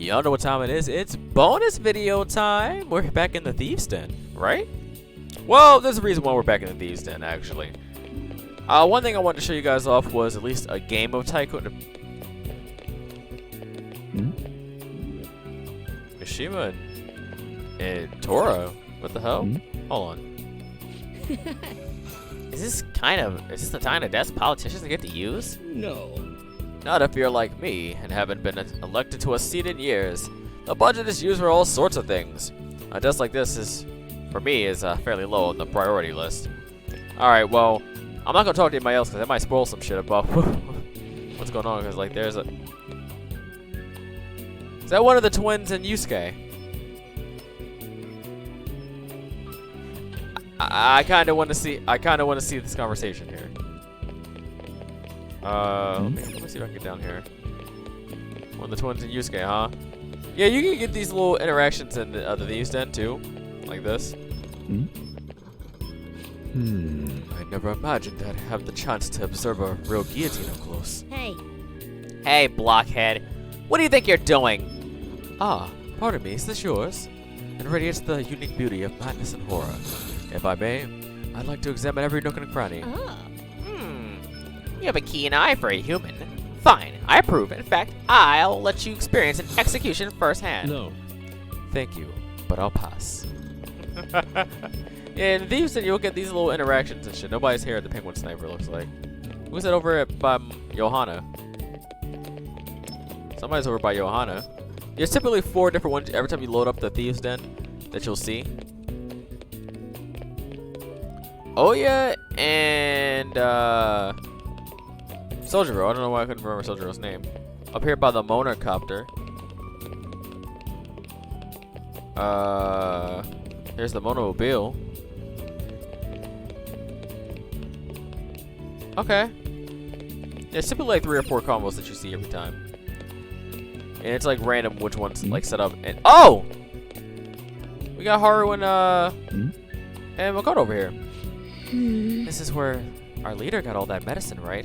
Y'all know what time it is. It's bonus video time. We're back in the Thieves Den, right? Well, there's a reason why we're back in the Thieves Den, actually. One thing I wanted to show you guys off was at least a game of Tycoon. Mishima and Tora? What the hell? Hold on. Is this the kind of desk politicians get to use? No. Not if you're like me and haven't been elected to a seat in years. The budget is used for all sorts of things. A desk like this is, for me, is fairly low on the priority list. Alright, well, I'm not gonna talk to anybody else because that might spoil some shit about what's going on. Because like, there's a. Is that one of the twins in Yusuke? I kind of want to see. I kind of want to see this conversation here. Let me see if I can get down here. One of the twins in Yusuke, huh? Yeah, you can get these little interactions in the Thieves Den too, like this. I never imagined I'd have the chance to observe a real guillotine up close. Hey, blockhead. What do you think you're doing? Ah, pardon me, is this yours? It radiates the unique beauty of madness and horror. If I may, I'd like to examine every nook and cranny. You have a keen eye for a human. Fine, I approve. In fact, I'll let you experience an execution firsthand. No. Thank you, but I'll pass. Yeah, in Thieves Den, you'll get these little interactions and shit. Nobody's here at the Penguin Sniper, looks like. Who's that over at Johanna? Somebody's over by Johanna. There's typically 4 different ones every time you load up the Thieves Den that you'll see. Oh yeah, and Soldier Girl. I don't know why I couldn't remember Soldier Girl's name. Up here by the Monocopter. Here's the Monomobile. Okay. There's typically like 3 or 4 combos that you see every time. And it's like random which ones like set up. And oh! We got Haru and Makoto over here. This is where our leader got all that medicine, right?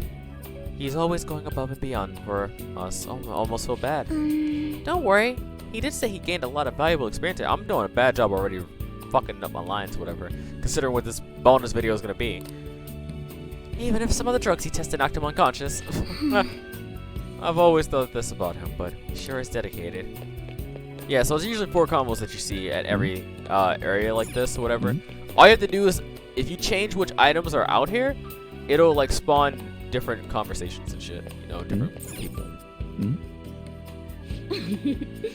He's always going above and beyond for us. Almost feel bad. Don't worry. He did say he gained a lot of valuable experience. I'm doing a bad job already fucking up my lines, whatever. Considering what this bonus video is going to be. Even if some of the drugs he tested knocked him unconscious. I've always thought this about him, but he sure is dedicated. Yeah, so it's usually 4 combos that you see at every area like this or whatever. All you have to do is, if you change which items are out here, it'll like spawn different conversations and shit. You know, different people.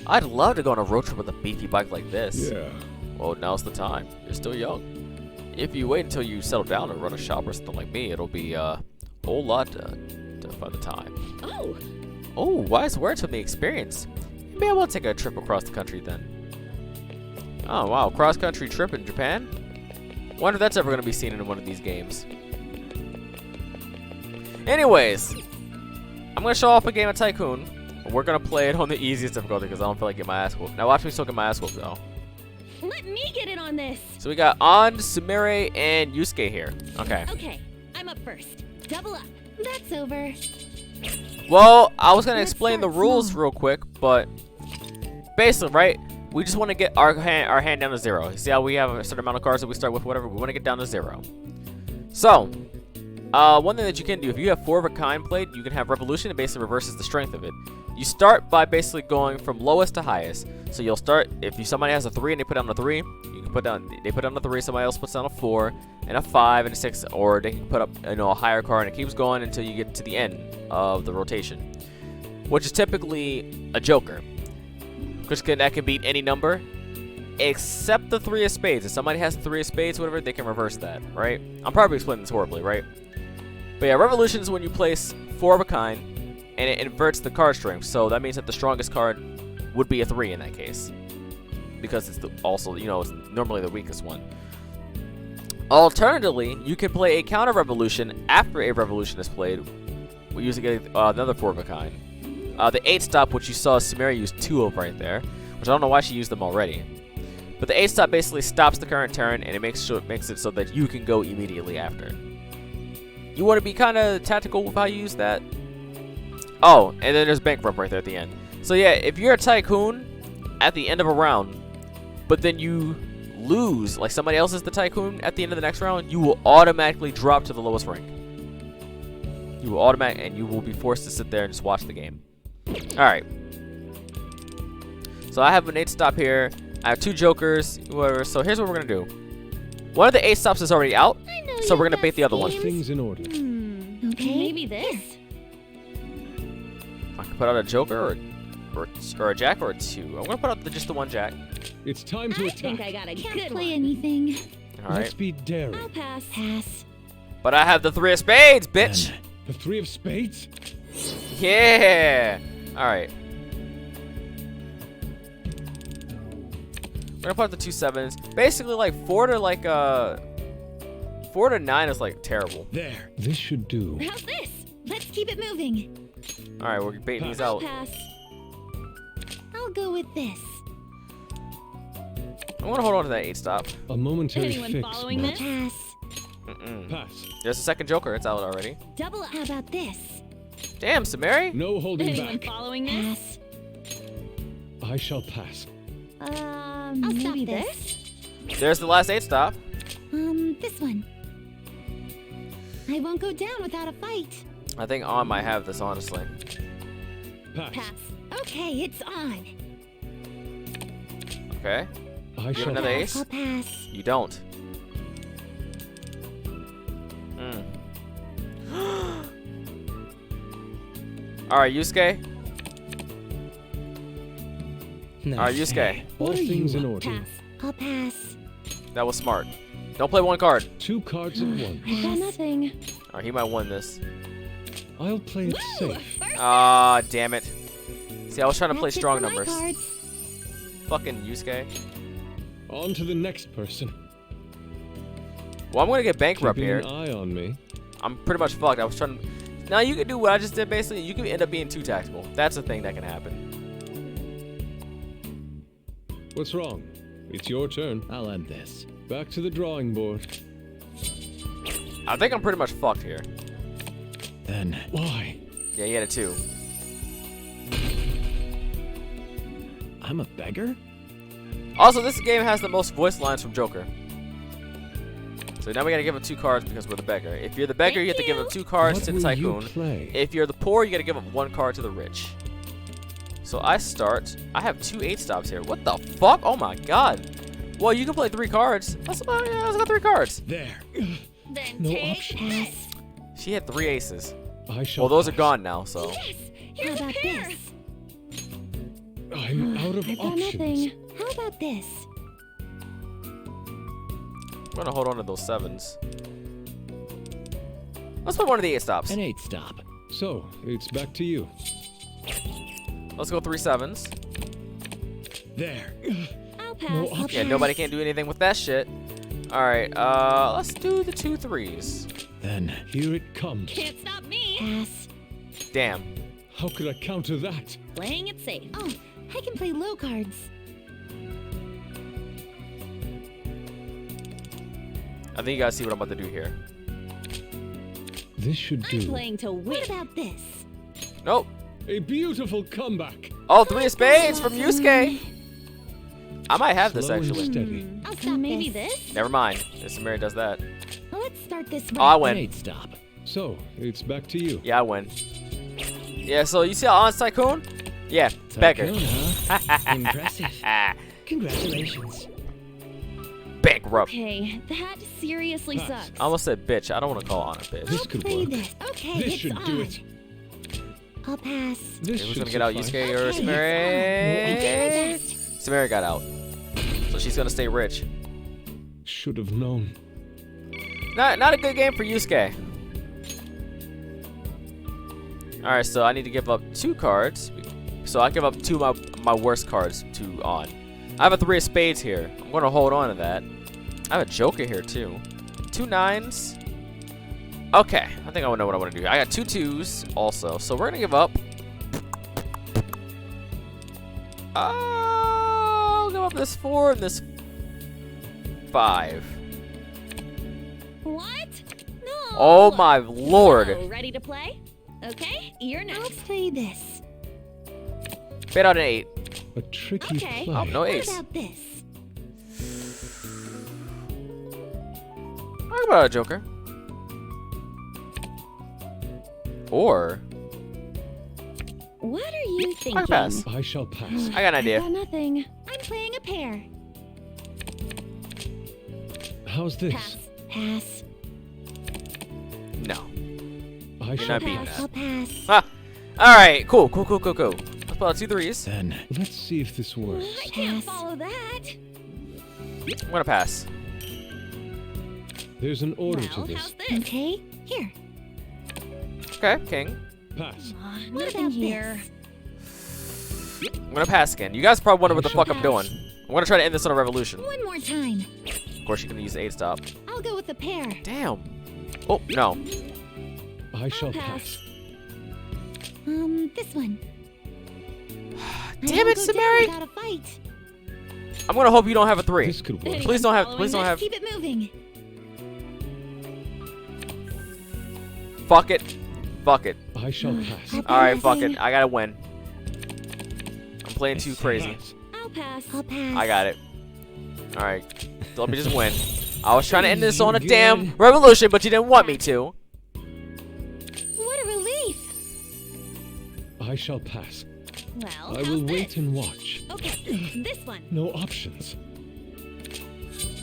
I'd love to go on a road trip with a beefy bike like this. Yeah. Well, now's the time. You're still young. If you wait until you settle down and run a shop or something like me, it'll be a whole lot to find the time. Oh, wise words from the experience. Maybe I will take a trip across the country then. Oh wow, cross-country trip in Japan? Wonder if that's ever going to be seen in one of these games. Anyways, I'm going to show off a game of Tycoon. We're going to play it on the easiest difficulty because I don't feel like getting my ass whooped. Now watch me still get my ass whooped though. Let me get in on this. So we got An, Sumire, and Yusuke here. Okay. Okay, I'm up first. Double up. That's over. Well, I was going to explain the rules real quick, but basically, right? We just want to get our hand down to 0. You see how we have a certain amount of cards that we start with, whatever? We want to get down to 0. So, one thing that you can do, if you have 4 of a kind played, you can have Revolution. It basically reverses the strength of it. You start by basically going from lowest to highest. So you'll start, if somebody has a 3 and they put down a 3, you can they put down a 3, somebody else puts down a 4, and a 5, and a 6, or they can put up a higher card, and it keeps going until you get to the end of the rotation, which is typically a Joker. Which that can beat any number, except the 3 of spades. If somebody has 3 of spades, whatever, they can reverse that, right? I'm probably explaining this horribly, right? But yeah, Revolution is when you place 4 of a kind, and it inverts the card strength. So that means that the strongest card would be a 3 in that case, because it's also, it's normally the weakest one. Alternatively, you can play a counter Revolution after a Revolution is played. We usually get another 4 of a kind. The 8 stop, which you saw Sumire use 2 of right there, which I don't know why she used them already. But the 8 stop basically stops the current turn, and it makes it so that you can go immediately after. You want to be kind of tactical with how you use that. Oh, and then there's Bankrupt right there at the end. So yeah, if you're a Tycoon at the end of a round, but then you lose, like somebody else is the Tycoon at the end of the next round, you will automatically drop to the lowest rank. You will and you will be forced to sit there and just watch the game. Alright. So I have an 8 stop here. I have 2 jokers, whatever. So here's what we're gonna do. One of the 8 stops is already out, so we're gonna bait the other one. Things in order. Okay. Maybe this. I can put out a joker or a jack or a 2. I'm gonna put out just the 1 jack. It's time to I attack. think I got a good play anything. All Let's right. be daring. I'll pass. Pass. But I have the 3 of spades, bitch. Then, the 3 of spades? Yeah. All right. We're gonna put out the 2 sevens. Basically, like 4 to 9 is like terrible. There. This should do. How's this? Let's keep it moving. All right, we're baiting these I'll out. pass. I'll go with this. I want to hold on to that 8 stop. A momentary Anyone fix. following but- this? Pass. Pass. There's a second joker. It's out already. Double up. How about this? Damn, Samari. No holding Anyone back. following this? I shall pass. I'll stop this. There's the last 8 stop. This one. I won't go down without a fight. I think On might have this, honestly. Pass. Pass. Okay, it's on. Okay. I You have shall another pass. ace? I'll pass. You don't. Alright, Yusuke. Alright, Yusuke. All things in order. Pass. I'll pass. That was smart. Don't play 1 card. 2 cards at once. I got nothing. Alright, he might win this. I'll play it safe. Ah, damn it. See, I was trying to play That's it strong for my numbers. cards. Fucking Yusuke. On to the next person. Well, I'm gonna get bankrupt Keeping here. an eye on me. I'm pretty much fucked. I was trying to... Now, you can do what I just did, basically. You can end up being too tactical. That's a thing that can happen. What's wrong? It's your turn. I'll end this. Back to the drawing board. I think I'm pretty much fucked here. Then why? Yeah, he had a 2. I'm a beggar? Also, this game has the most voice lines from Joker. So now we gotta give him 2 cards because we're the beggar. If you're the beggar, you have to give him 2 cards What to the will you Tycoon. play? If you're the poor, you gotta give him 1 card to the rich. So I start. I have 2 8 stops here. What the fuck? Oh my god. Well, you can play 3 cards. That's about, yeah, I got 3 cards. There. Then No take options. this. She had 3 aces. I shall Well, those are pass. gone now, so. Yes. Here's How about this? I'm out of I've got options. nothing. How about this? I'm gonna hold on to those 7s. Let's put one of the 8 stops. 8 stop. So, it's back to you. Let's go 3 7s. There. I'll pass. No I'll Yeah, pass. nobody can do anything with that shit. Alright, let's do the 2 3s. Then here it comes. Can't stop me. Pass. Damn. How could I counter that? Playing it safe. Oh, I can play low cards. I think you guys see what I'm about to do here. This should I'm do. playing to win. What about this? Nope. A beautiful comeback. Oh, 3 of spades from Yusuke. I might have this Slow and actually. steady. I'll stop maybe this. Never mind. If Samari does that. Let's start this way. Oh, I win. 8 stop. So, it's back to you. Yeah, I win. Yeah, so you see how on Tycoon? Yeah, beggar. Impressive. Congratulations. Bankrupt. Okay, that seriously Pass. sucks. I almost said bitch. I don't want to call on a bitch. This I'll could play work. this. Okay, This it's should on. do it. I'll pass. This Who's should gonna get out, suffice. Yusuke or Okay, Samari? I did my best. Samari got out. So she's gonna stay rich. Should have known. Not a good game for Yusuke. Alright, so I need to give up 2 cards. So I give up 2 of my worst cards to On. I have a 3 of spades here. I'm gonna hold on to that. I have a joker here too. 2 9s. Okay, I think I know what I want to do. I got 2 2s also. So we're gonna give up. I'll give up this 4 and this 5. What? No. Oh my lord. So, ready to play? Okay, you're next. I'll play this. Bait out an 8. A tricky Okay. play. Oh, no What ace. about this? What about a joker? Or What are you I thinking? can pass. I shall pass. I got an idea. Got nothing. I'm playing a pair. How's this? Pass. Pass. No. I shall not beating pass. that. I'll pass. Ah. All right. Cool. Cool. Cool. Cool. Cool. Let's pull out 2 3s. Then let's see if this works. I can't Pass. follow that. I'm gonna pass. There's an order Well, to how's this. this? Okay. Here. Okay. King. Pass. What about here? I'm gonna pass again. You guys probably wonder what the I fuck shall I'm doing. I'm gonna try to end this on a revolution. One more time. Of course, you can use 8 stop. I'll go with the pair. Damn. Oh no. I shall pass. pass. This one. Damn it, Samari. Without a fight. I'm gonna hope you don't have a 3. This could work. Please don't have. Following Please don't this, have. Keep it moving. Fuck it. Fuck it. I shall pass. I'll All right. Fuck passing. it. I gotta win. I'm playing too crazy. Pass. I'll pass. I'll pass. I got it. All right. So let me just win. I was trying to end this You on a good? damn revolution, but you didn't want me to. What a relief. I shall pass. Well, I how's will this? wait and watch. Okay, this one. No options.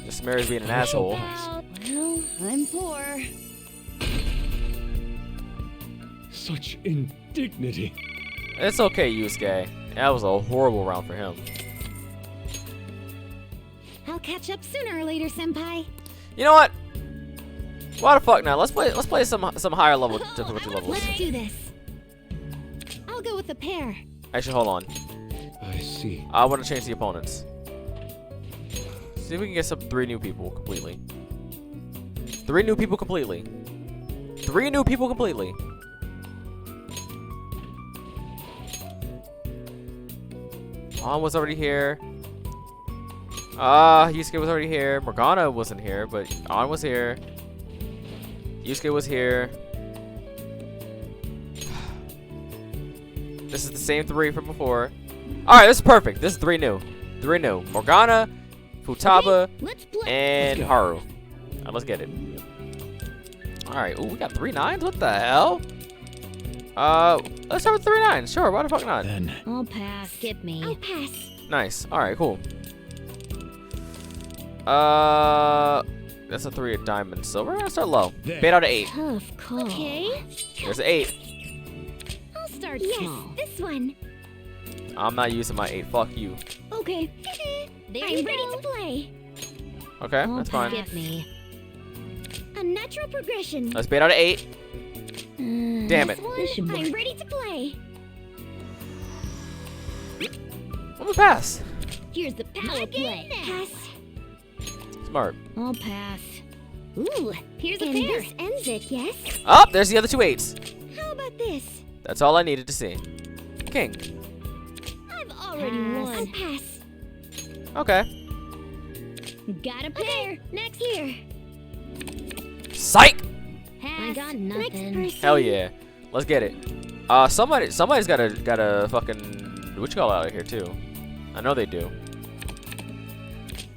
This Mary's being an asshole. Well, I'm poor. Such indignity. It's okay, Yusuke. That was a horrible round for him. I'll catch up sooner or later, senpai. You know what? Why the fuck not? Let's play some higher level difficulty levels. Let's do this. I'll go with the pair. Actually, hold on. I see. I want to change the opponents. See if we can get some 3 new people completely. 3 new people completely. 3 new people completely. On was already here. Yusuke was already here. Morgana wasn't here, but On was here. Yusuke was here. This is the same 3 from before. Alright, this is perfect. This is 3 new. 3 new. Morgana, Futaba, Okay, let's play. and Let's go. Haru. Alright, let's get it. Alright, ooh, we got 3 9s? What the hell? Let's start with 3 9s. Sure, why the fuck not? Then I'll pass. Skip me. I'll pass. Nice. Alright, cool. That's a 3 of diamonds. So we're gonna start low. There. Bait out of 8. Tough call. Okay. There's an 8. I'll start small. This one. I'm not using my 8. Fuck you. Okay. I'm ready to play. Okay, that's fine. Skip me. A natural progression. Let's bait out of 8. Damn it. This one, I'm ready to play. I'm gonna pass. Here's the power play. Pass. Smart. I'll pass. Ooh, here's a pair. This ends it, yes? Oh, there's the other 2 8s. How about this? That's all I needed to see. King. I've already won. I'll pass. Okay. Got a pair. Next here. Psych! Pass. I got nothing. Hell yeah. Let's get it. Somebody's got a fucking what you call out of here too. I know they do.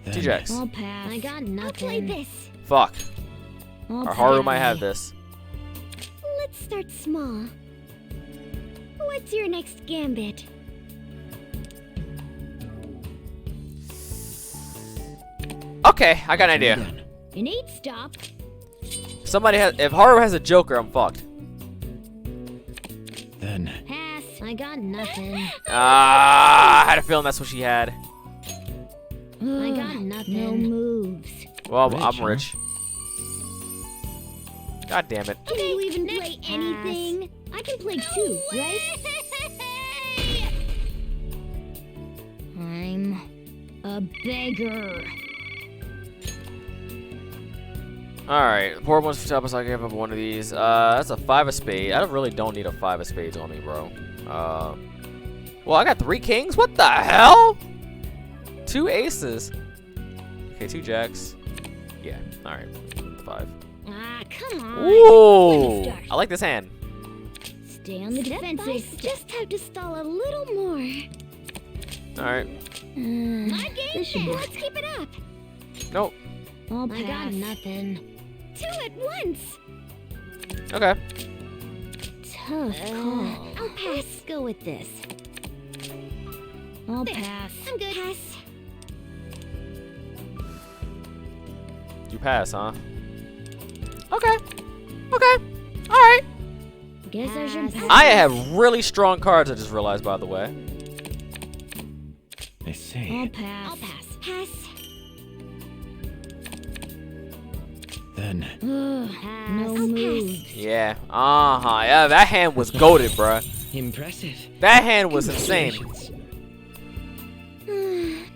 Then T-Jax. I'll pass. I got nothing. I'll play this. Fuck. I'll Or Haru pass. might have this. Let's start small. What's your next gambit? Okay, I got an idea. Done. An 8 stop. If Haru has a Joker, I'm fucked. Then Pass. I got nothing. I had a feeling that's what she had. I got nothing. No moves. Well, Rich, I'm huh? rich. God damn it. Can you even play anything? I can play too, right? I'm a beggar. Alright, poor one's for so I gave up one of these. That's a 5 of spades. I really don't need a 5 of spades on me, bro. Well, I got 3 kings? What the hell? 2 aces. Okay, 2 jacks. Yeah, alright. 5. Ah, come on. Ooh! I like this hand. Stay on the defensive. Just have to stall a little more. All right. My game. Let's keep it up. Nope. I got nothing. Two at once. Okay. Tough call. I'll pass. Let's go with this. I'll pass. I'm good. Pass. You pass, huh? Okay. Okay. All right. Guess I should pass. I have really strong cards. I just realized, by the way. I see. I'll pass. I'll pass. Pass. Then No moves. Yeah. Yeah. That hand was goated, bruh. Impressive. That hand was insane. Congratulations.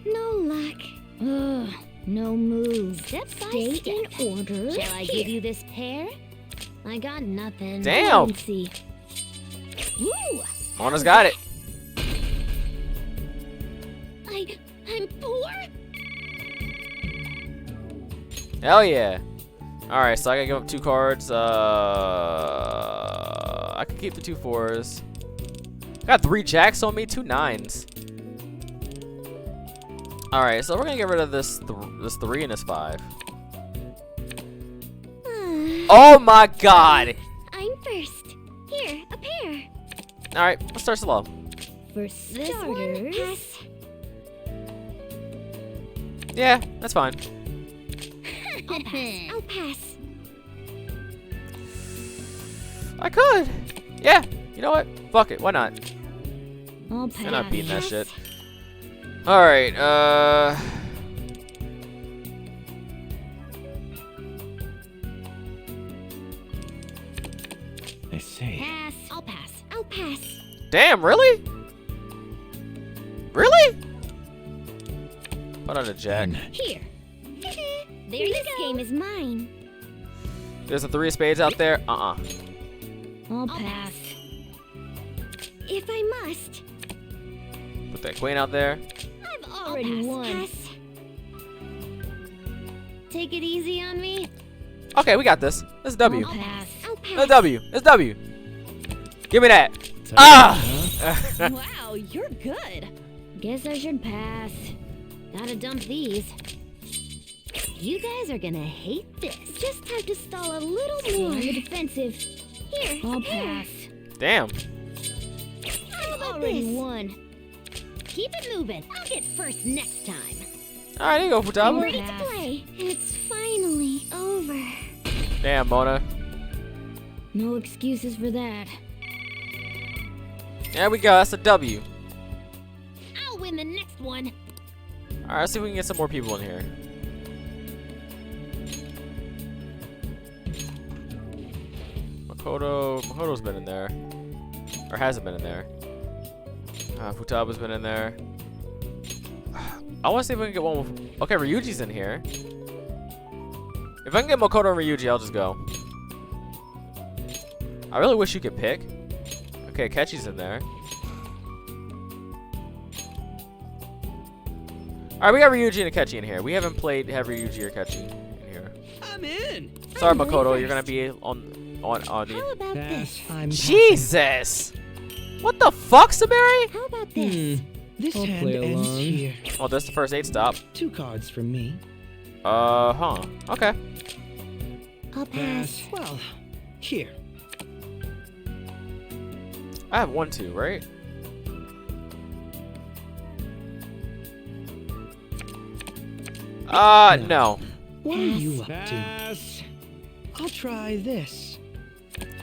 No luck. No moves. Stay in order. Shall I give you this pair? I got nothing. Damn. Let's see. Ooh. Mona's got it. I'm poor. Hell yeah. Alright, so I gotta give up 2 cards. I can keep the 2 4s. Got 3 jacks on me, 2 9s. Alright, so we're gonna get rid of this 3 and this 5. Oh my god! I'm first. Here, a pair. Alright, let's start slow. For starters. Pass. Yeah, that's fine. I'll pass. I'll pass. I could. Yeah, you know what? Fuck it, why not? I'll pass. I'm not beating that shit. Alright, I see. Pass. I'll pass. I'll pass. damn, really? Really? Put on a jack. Then Here. This game is mine. There's a 3 of spades out there. I'll pass. If I must. Put that queen out there. I've already won. Pass. Take it easy on me. Okay, we got this. This is W. I'll pass. I'll pass. It's W. It's W. Give me that. time, Ah! huh? Wow, you're good. Guess I should pass. Gotta dump these. You guys are gonna hate this. Just have to stall a little more. On the defensive. Here, I'll pass. Damn. I've already won. Keep it moving. I'll get first next time. All right, here you go, I'm Futaba. ready to play. It's finally over. Damn, Mona. No excuses for that. There we go. That's a W. I'll win the next one. All right, let's see if we can get some more people in here. Makoto's been in there, or hasn't been in there. Futaba's been in there. I want to see if we can get one with. Okay, Ryuji's in here. If I can get Makoto and Ryuji, I'll just go. I really wish you could pick. Okay, Ketchi's in there. Alright, we got Ryuji and Ketchi in here. We haven't played have Ryuji or Ketchi in here. I'm in. Sorry, Makoto, you're gonna be on the. How about Pass. this? I'm Jesus! What the fuck, Saberi? How about this? This I'll hand play ends along. here. Oh, that's the first 8 stop. 2 cards from me. Huh. Okay. I'll pass. Well, here. I have 1, 2, right? No. What are you up Pass. to? I'll try this.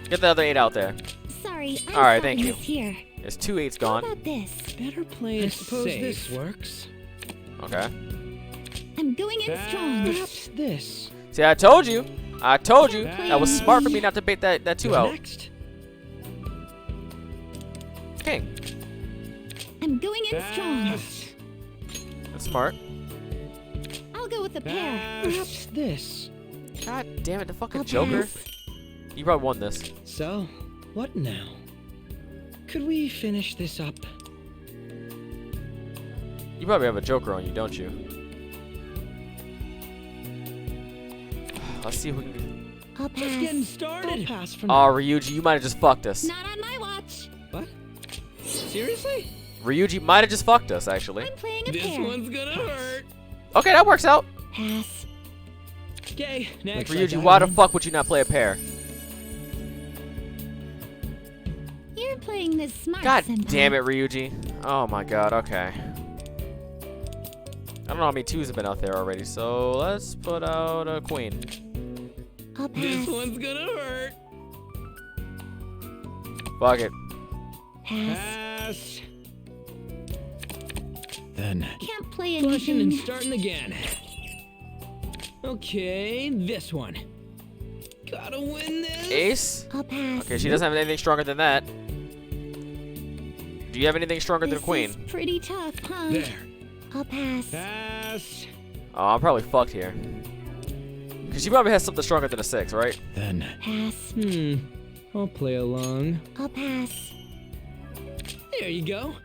Get the other 8 out there. Sorry, I'm All right, thank starting you. this here. There's 2 8s How gone. about this? Better play I it suppose safe. this works. Okay. I'm going in strong. Perhaps this. See, I told you. I told you. Pass. That was smart for me not to bait that 2 You're out. Next. King. I'm going in strong. Pass. That's smart. I'll go with the pair. Pass. Perhaps this. God damn it, the fucking I'll Joker. pass. You probably won this. So, what now? Could we finish this up? You probably have a Joker on you, don't you? Let's see if we can. I'll Just getting pass. started. I'll pass for Oh, now. Ryuji, you might have just fucked us. Not on my watch. Seriously? Ryuji might have just fucked us, actually. I'm playing a This pair. one's gonna hurt. Okay, that works out. Pass. Okay, next. I Ryuji, got why the one. fuck would you not play a pair? You're playing this smart, God senpai. damn it, Ryuji. Oh my god, okay. I don't know how many twos have been out there already, so let's put out a queen. I'll pass. This one's gonna hurt. Fuck it. Pass. Pass. Then Can't play flushing and anything. starting again. Okay, this one. Gotta win this. Ace? I'll pass. Okay, she doesn't have anything stronger than that. Do you have anything stronger than a This queen? is pretty tough, huh? There. I'll pass. Pass. Oh, I'm probably fucked here. Because she probably has something stronger than a 6, right? Then. Pass. I'll play along. I'll pass. There you go.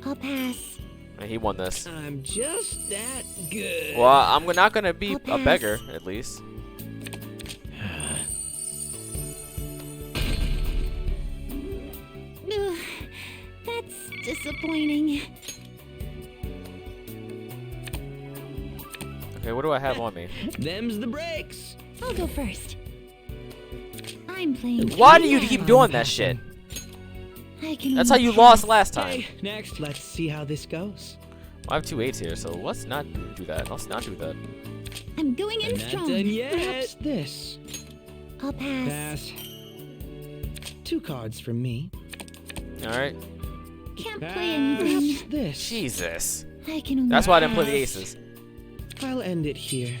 I'll pass. And he won this. I'm just that good. Well, I'm not going to be I'll a pass. beggar, at least. Ugh, that's disappointing. Okay, what do I have on me? Them's the breaks. I'll go first. I'm playing. Why do you Kenya. keep doing that shit? I can That's how only you pass. lost last time. Okay, next. Let's see how this goes. I have 2 8s here, so let's not do that. Let's not do that. I'm going in I'm not strong. done yet. Perhaps this. I'll pass. Pass. 2 cards from me. Alright. Can't Pass. play anything. Perhaps this. Jesus. I can only. That's why I didn't play the Pass. aces. I'll end it here.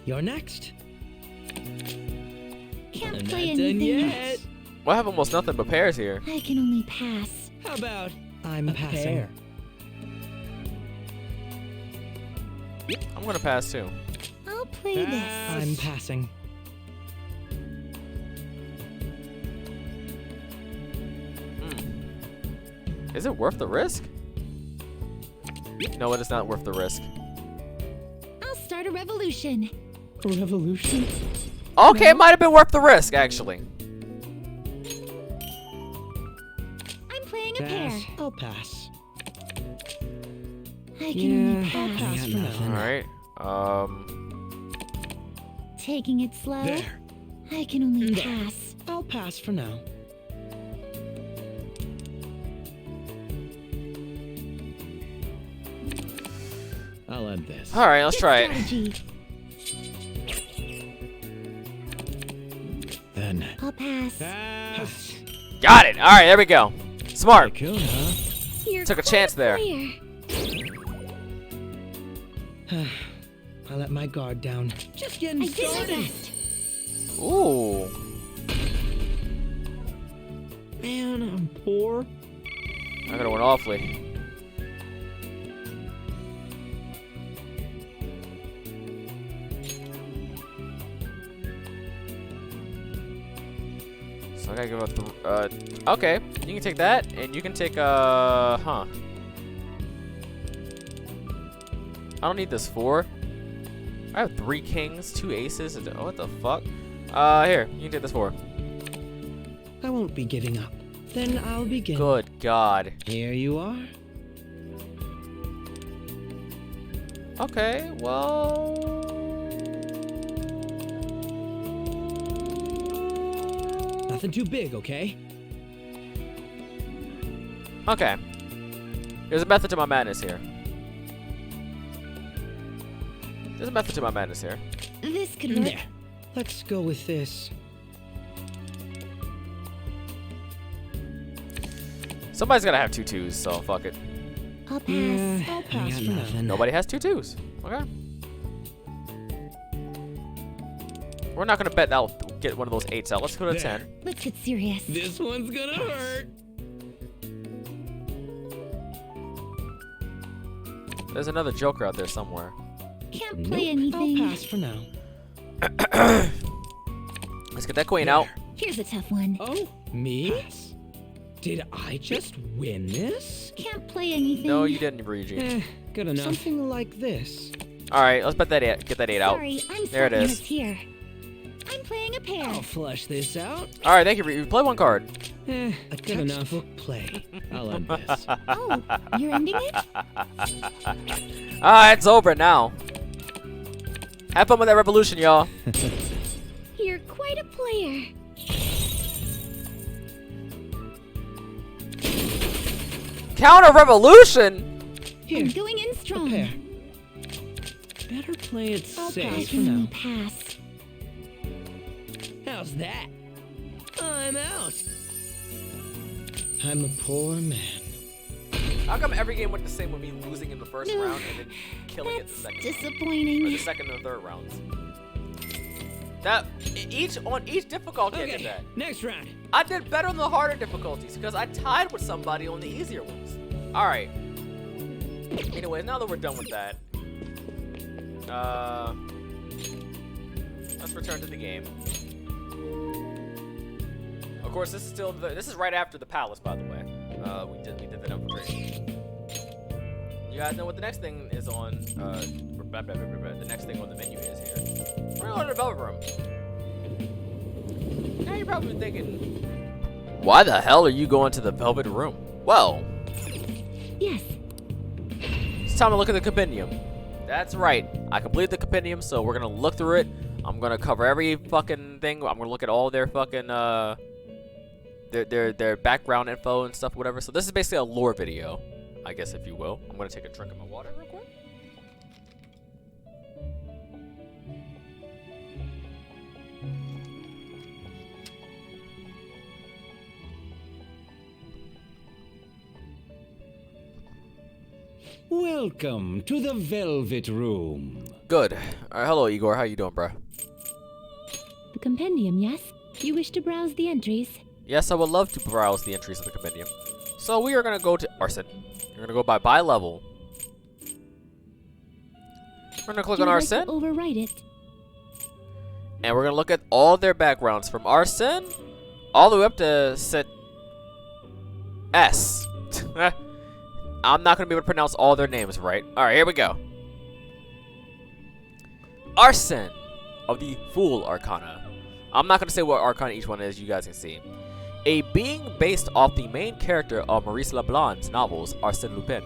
You're next. Can't I'm play not done anything. yet. Well, I have almost nothing but pairs here. I can only pass. How about I'm a passing. pair? I'm gonna pass too. I'll play Pass. I'm passing. Is it worth the risk? No, it is not worth the risk. this. I'll start a revolution. A revolution? Okay, it might have been worth the risk, actually. I'm playing a pair. Pass. I'll pass. I can only Yeah, I'll pass. pass for now. Alright. Taking it slow. There. I can only There. pass. I'll pass for now. I'll end this. Alright, let's Good try it. strategy. Then. I'll pass. Pass. Got it! Alright, there we go. Smart. Tycoon, huh? You're Took a quite chance there. player. I let my guard down. Just getting I did my started. best. Ooh. Man, I'm poor. I could have went awfully. So I gotta give up the, okay. You can take that, and you can take, huh. I don't need this 4. I have 3 kings, 2 aces, and, oh, what the fuck? Here, you can take this 4. I won't be giving up. Then I'll begin. Good God. Here you are. Okay, well... Nothing too big, okay? Okay. There's a method to my madness here. There's a method to my madness here. This could work. There. Let's go with this. Somebody's gotta have 2 2s, so fuck it. I'll pass. Yeah, I'll I pass got for now. nothing. Nobody has 2 2s. Okay. We're not gonna bet that'll get one of those 8s out. Let's go to There. 10. Let's get serious. This one's gonna hurt. There's another joker out there somewhere. Can't play Nope, I'll anything. pass for now. Let's get that queen out. Here's a tough one. Oh, me? Did I just win this? Can't play anything. No, you didn't, Ryuji. Good enough. Something like this. Alright, let's bet that 8, get that 8 out. Sorry, I'm There it stopping is. us here. I'm playing a pair. I'll flush this out. Alright, thank you, Ryuji. Play 1 card. A Good enough. textbook play. I'll end this. Oh, you're ending it? Ah, it's over now. Have fun with that revolution, y'all. You're quite a player. Counter revolution? Here, I'm going in strong. prepare. Better play it I'll safe pass for and now. then pass. How's that? I'm out. I'm a poor man. How come every game went the same with me losing in the first No, round and then killing it the That's second? Or the disappointing. second and the third rounds. That each difficulty I did that. next round. I did better on the harder difficulties because I tied with somebody on the easier ones. All right. Anyways, now that we're done with that, let's return to the game. Of course, this is right after the palace, by the way. We did the infiltration. You guys know what the next thing is on? The next thing on the menu is here. We're going to the Velvet Room. Now you're probably thinking, why the hell are you going to the Velvet Room? Well, Yes. it's time to look at the Compendium. That's right. I completed the Compendium, so we're going to look through it. I'm going to cover every fucking thing. I'm going to look at all their fucking, their background info and stuff, whatever. So this is basically a lore video, I guess, if you will. I'm going to take a drink of my water real quick. Welcome to the Velvet Room. Good. All right, hello, Igor. How you doing, bruh? The compendium, yes? You wish to browse the entries? Yes, I would love to browse the entries of the Compendium. So we are going to go to Arson. We're going to go by level. We're going to click on You would like Arson. to overwrite it. And we're going to look at all their backgrounds from Arson all the way up to Set S. I'm not going to be able to pronounce all their names right. All right, here we go. Arson of the Fool Arcana. I'm not going to say what Arcana each one is. You guys can see. A being based off the main character of Maurice Leblanc's novels, Arsène Lupin.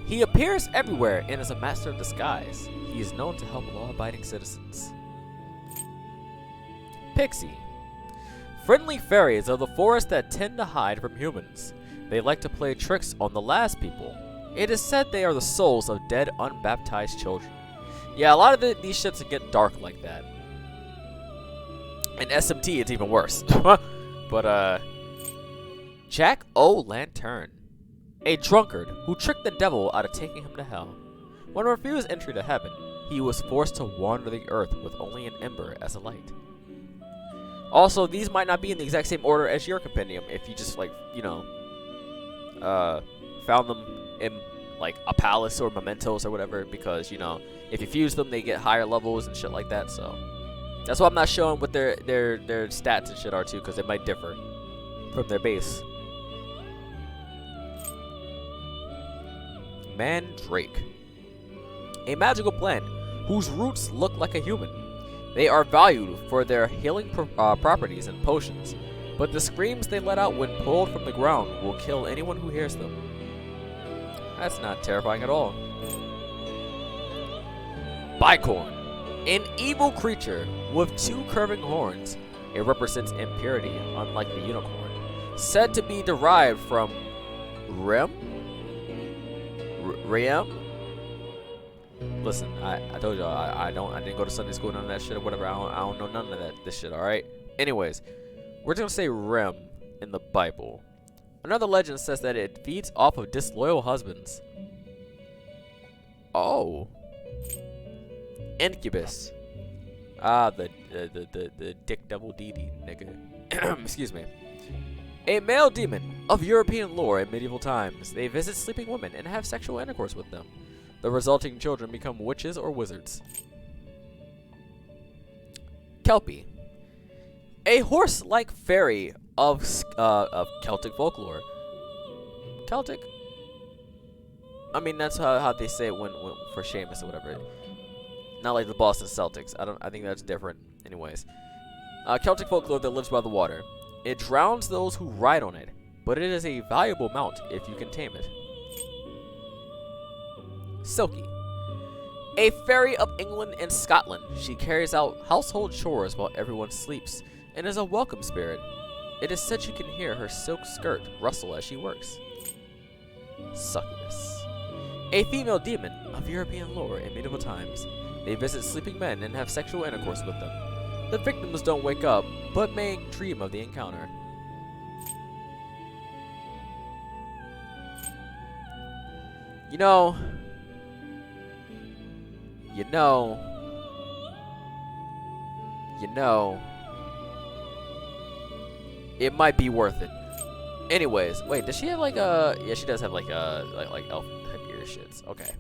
He appears everywhere and is a master of disguise. He is known to help law-abiding citizens. Pixie. Friendly fairies of the forest that tend to hide from humans. They like to play tricks on the last people. It is said they are the souls of dead unbaptized children. Yeah, a lot of these ships get dark like that. In SMT, it's even worse. But, Jack O'Lantern. A drunkard who tricked the devil out of taking him to hell. When refused entry to heaven, he was forced to wander the earth with only an ember as a light. Also, these might not be in the exact same order as your compendium if you just, like, you know, found them in, like, a palace or mementos or whatever, because, you know, if you fuse them, they get higher levels and shit like that, so. That's why I'm not showing what their stats and shit are, too, because they might differ from their base. Mandrake. A magical plant whose roots look like a human. They are valued for their healing properties and potions, but the screams they let out when pulled from the ground will kill anyone who hears them. That's not terrifying at all. Bicorn. An evil creature with two curving horns. It represents impurity, unlike the unicorn. Said to be derived from Rem? Listen, I told y'all I didn't go to Sunday school, none of that shit or whatever. I don't know none of this shit, alright? Anyways, we're just gonna say Rem in the Bible. Another legend says that it feeds off of disloyal husbands. Oh. Incubus. Ah, the dick devil DD nigga. Excuse me. A male demon of European lore in medieval times. They visit sleeping women and have sexual intercourse with them. The resulting children become witches or wizards. Kelpie. A horse-like fairy of Celtic folklore. Celtic? I mean, that's how they say it when for Seamus or whatever. Not like the Boston Celtics. I think that's different. Anyways. Celtic folklore that lives by the water. It drowns those who ride on it, but it is a valuable mount if you can tame it. Silky. A fairy of England and Scotland, she carries out household chores while everyone sleeps, and is a welcome spirit. It is said you can hear her silk skirt rustle as she works. Succubus. A female demon of European lore in medieval times. They visit sleeping men and have sexual intercourse with them. The victims don't wake up, but may dream of the encounter. You know, it might be worth it. Anyways, wait, does she have like a? Yeah, she does have like a like elf headgear shits. Okay.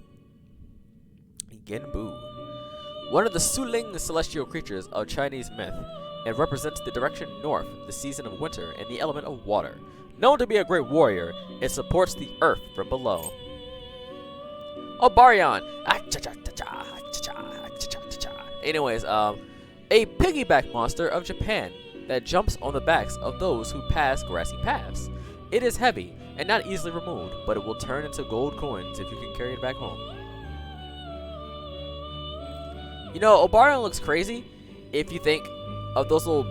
Genbu, one of the Suling celestial creatures of Chinese myth, and represents the direction north, the season of winter, and the element of water. Known to be a great warrior, it supports the earth from below. Obarion. Anyways, a piggyback monster of Japan that jumps on the backs of those who pass grassy paths. It is heavy and not easily removed, but it will turn into gold coins if you can carry it back home. You know, Obarion looks crazy if you think of those little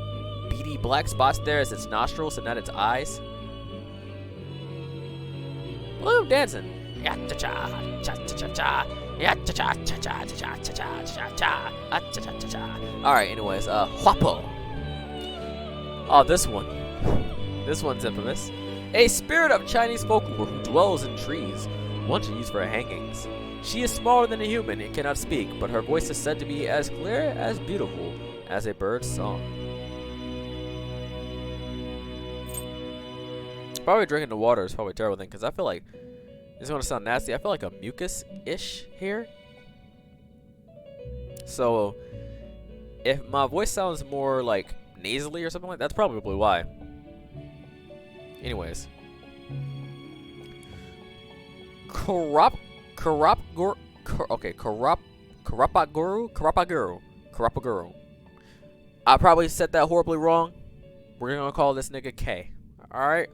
beady black spots there as its nostrils and not its eyes. Look at him dancing. Alright, anyways, Huapo. Oh, this one. This one's infamous. A spirit of Chinese folklore who dwells in trees, one to use for hangings. She is smaller than a human and cannot speak, but her voice is said to be as clear as beautiful as a bird's song. Probably drinking the water is probably a terrible thing, because I feel like, this is going to sound nasty, I feel like a mucus-ish here. So, if my voice sounds more like nasally or something like that, that's probably why. Anyways. Karapaguru. I probably said that horribly wrong. We're gonna call this nigga K. Alright?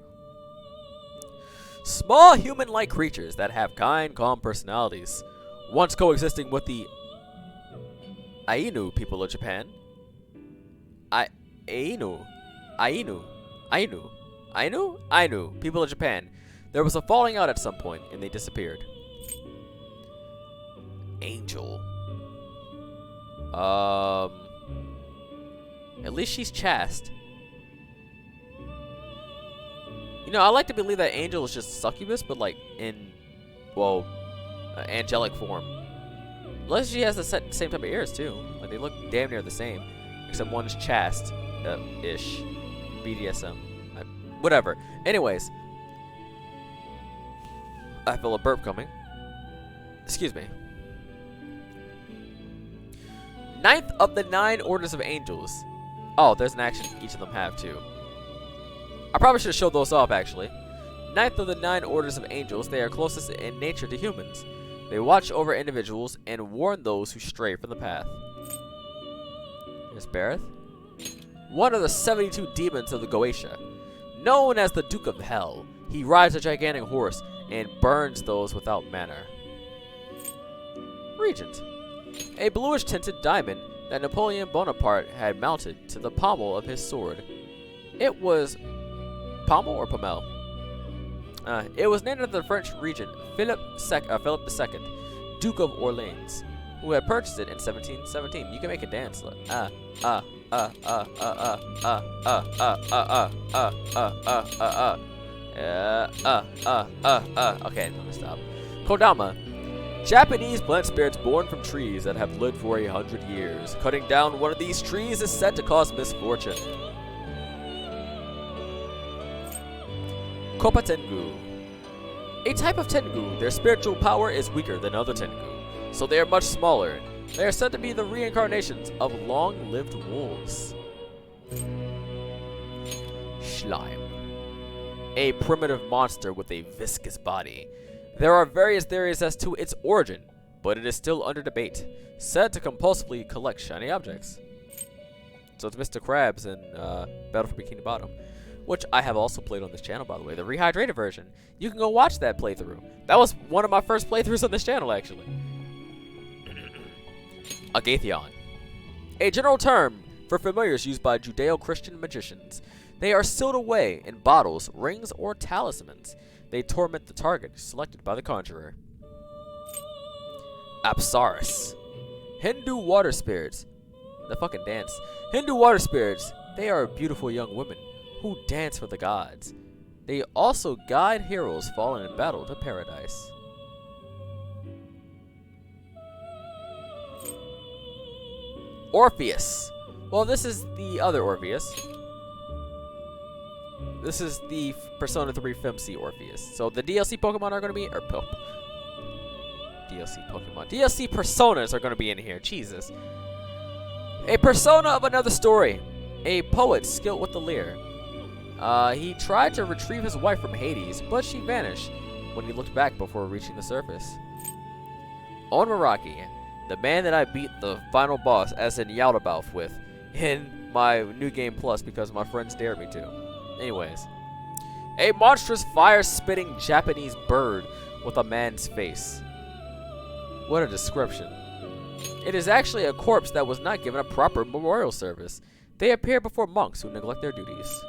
Small human-like creatures that have kind, calm personalities. Once coexisting with the Ainu people of Japan. Ainu people of Japan. There was a falling out at some point, and they disappeared. Angel. At least she's chaste. You know, I like to believe that Angel is just succubus, but like in, well, angelic form. Unless she has the same type of ears too. Like they look damn near the same, except one's chaste, ish, BDSM, whatever. Anyways, I feel a burp coming. Excuse me. 9th of the 9 orders of angels. Oh, there's an action each of them have too. I probably should have showed those off actually. 9th of the 9 orders of angels, they are closest in nature to humans. They watch over individuals and warn those who stray from the path. Here's Bareth. One of the 72 demons of the Goetia. Known as the Duke of Hell, he rides a gigantic horse and burns those without manner. Regent. A bluish tinted diamond that Napoleon Bonaparte had mounted to the pommel of his sword. It was pommel or pommel? It was named after the French regent Philip II, Duke of Orleans, who had purchased it in 1717. You can make a dance. Okay, let me stop. Kodama. Japanese plant spirits born from trees that have lived for 100 years. Cutting down one of these trees is said to cause misfortune. Kopa Tengu. A type of Tengu, their spiritual power is weaker than other Tengu, so they are much smaller. They are said to be the reincarnations of long-lived wolves. Slime. A primitive monster with a viscous body. There are various theories as to its origin, but it is still under debate. Said to compulsively collect shiny objects. So it's Mr. Krabs in Battle for Bikini Bottom. which I have also played on this channel, by the way, the rehydrated version. You can go watch that playthrough. That was one of my first playthroughs on this channel, actually. Agathon. A general term for familiars used by Judeo-Christian magicians. They are sealed away in bottles, rings, or talismans. They torment the target selected by the conjurer. Apsaras. Hindu water spirits. The fucking dance. Hindu water spirits. They are beautiful young women who dance for the gods. They also guide heroes fallen in battle to paradise. Orpheus. Well, this is the other Orpheus. This is the Persona 3 FemC Orpheus. So the DLC Pokemon are going to be, or DLC Pokemon. DLC Personas are going to be in here. Jesus. A persona of another story. A poet skilled with the lyre. He tried to retrieve his wife from Hades, but she vanished when he looked back before reaching the surface. On Meraki, the man that I beat the final boss as in Yaldabaoth with in my New Game Plus because my friends dared me to. Anyways. A monstrous fire-spitting Japanese bird with a man's face. What a description. It is actually a corpse that was not given a proper memorial service. They appear before monks who neglect their duties.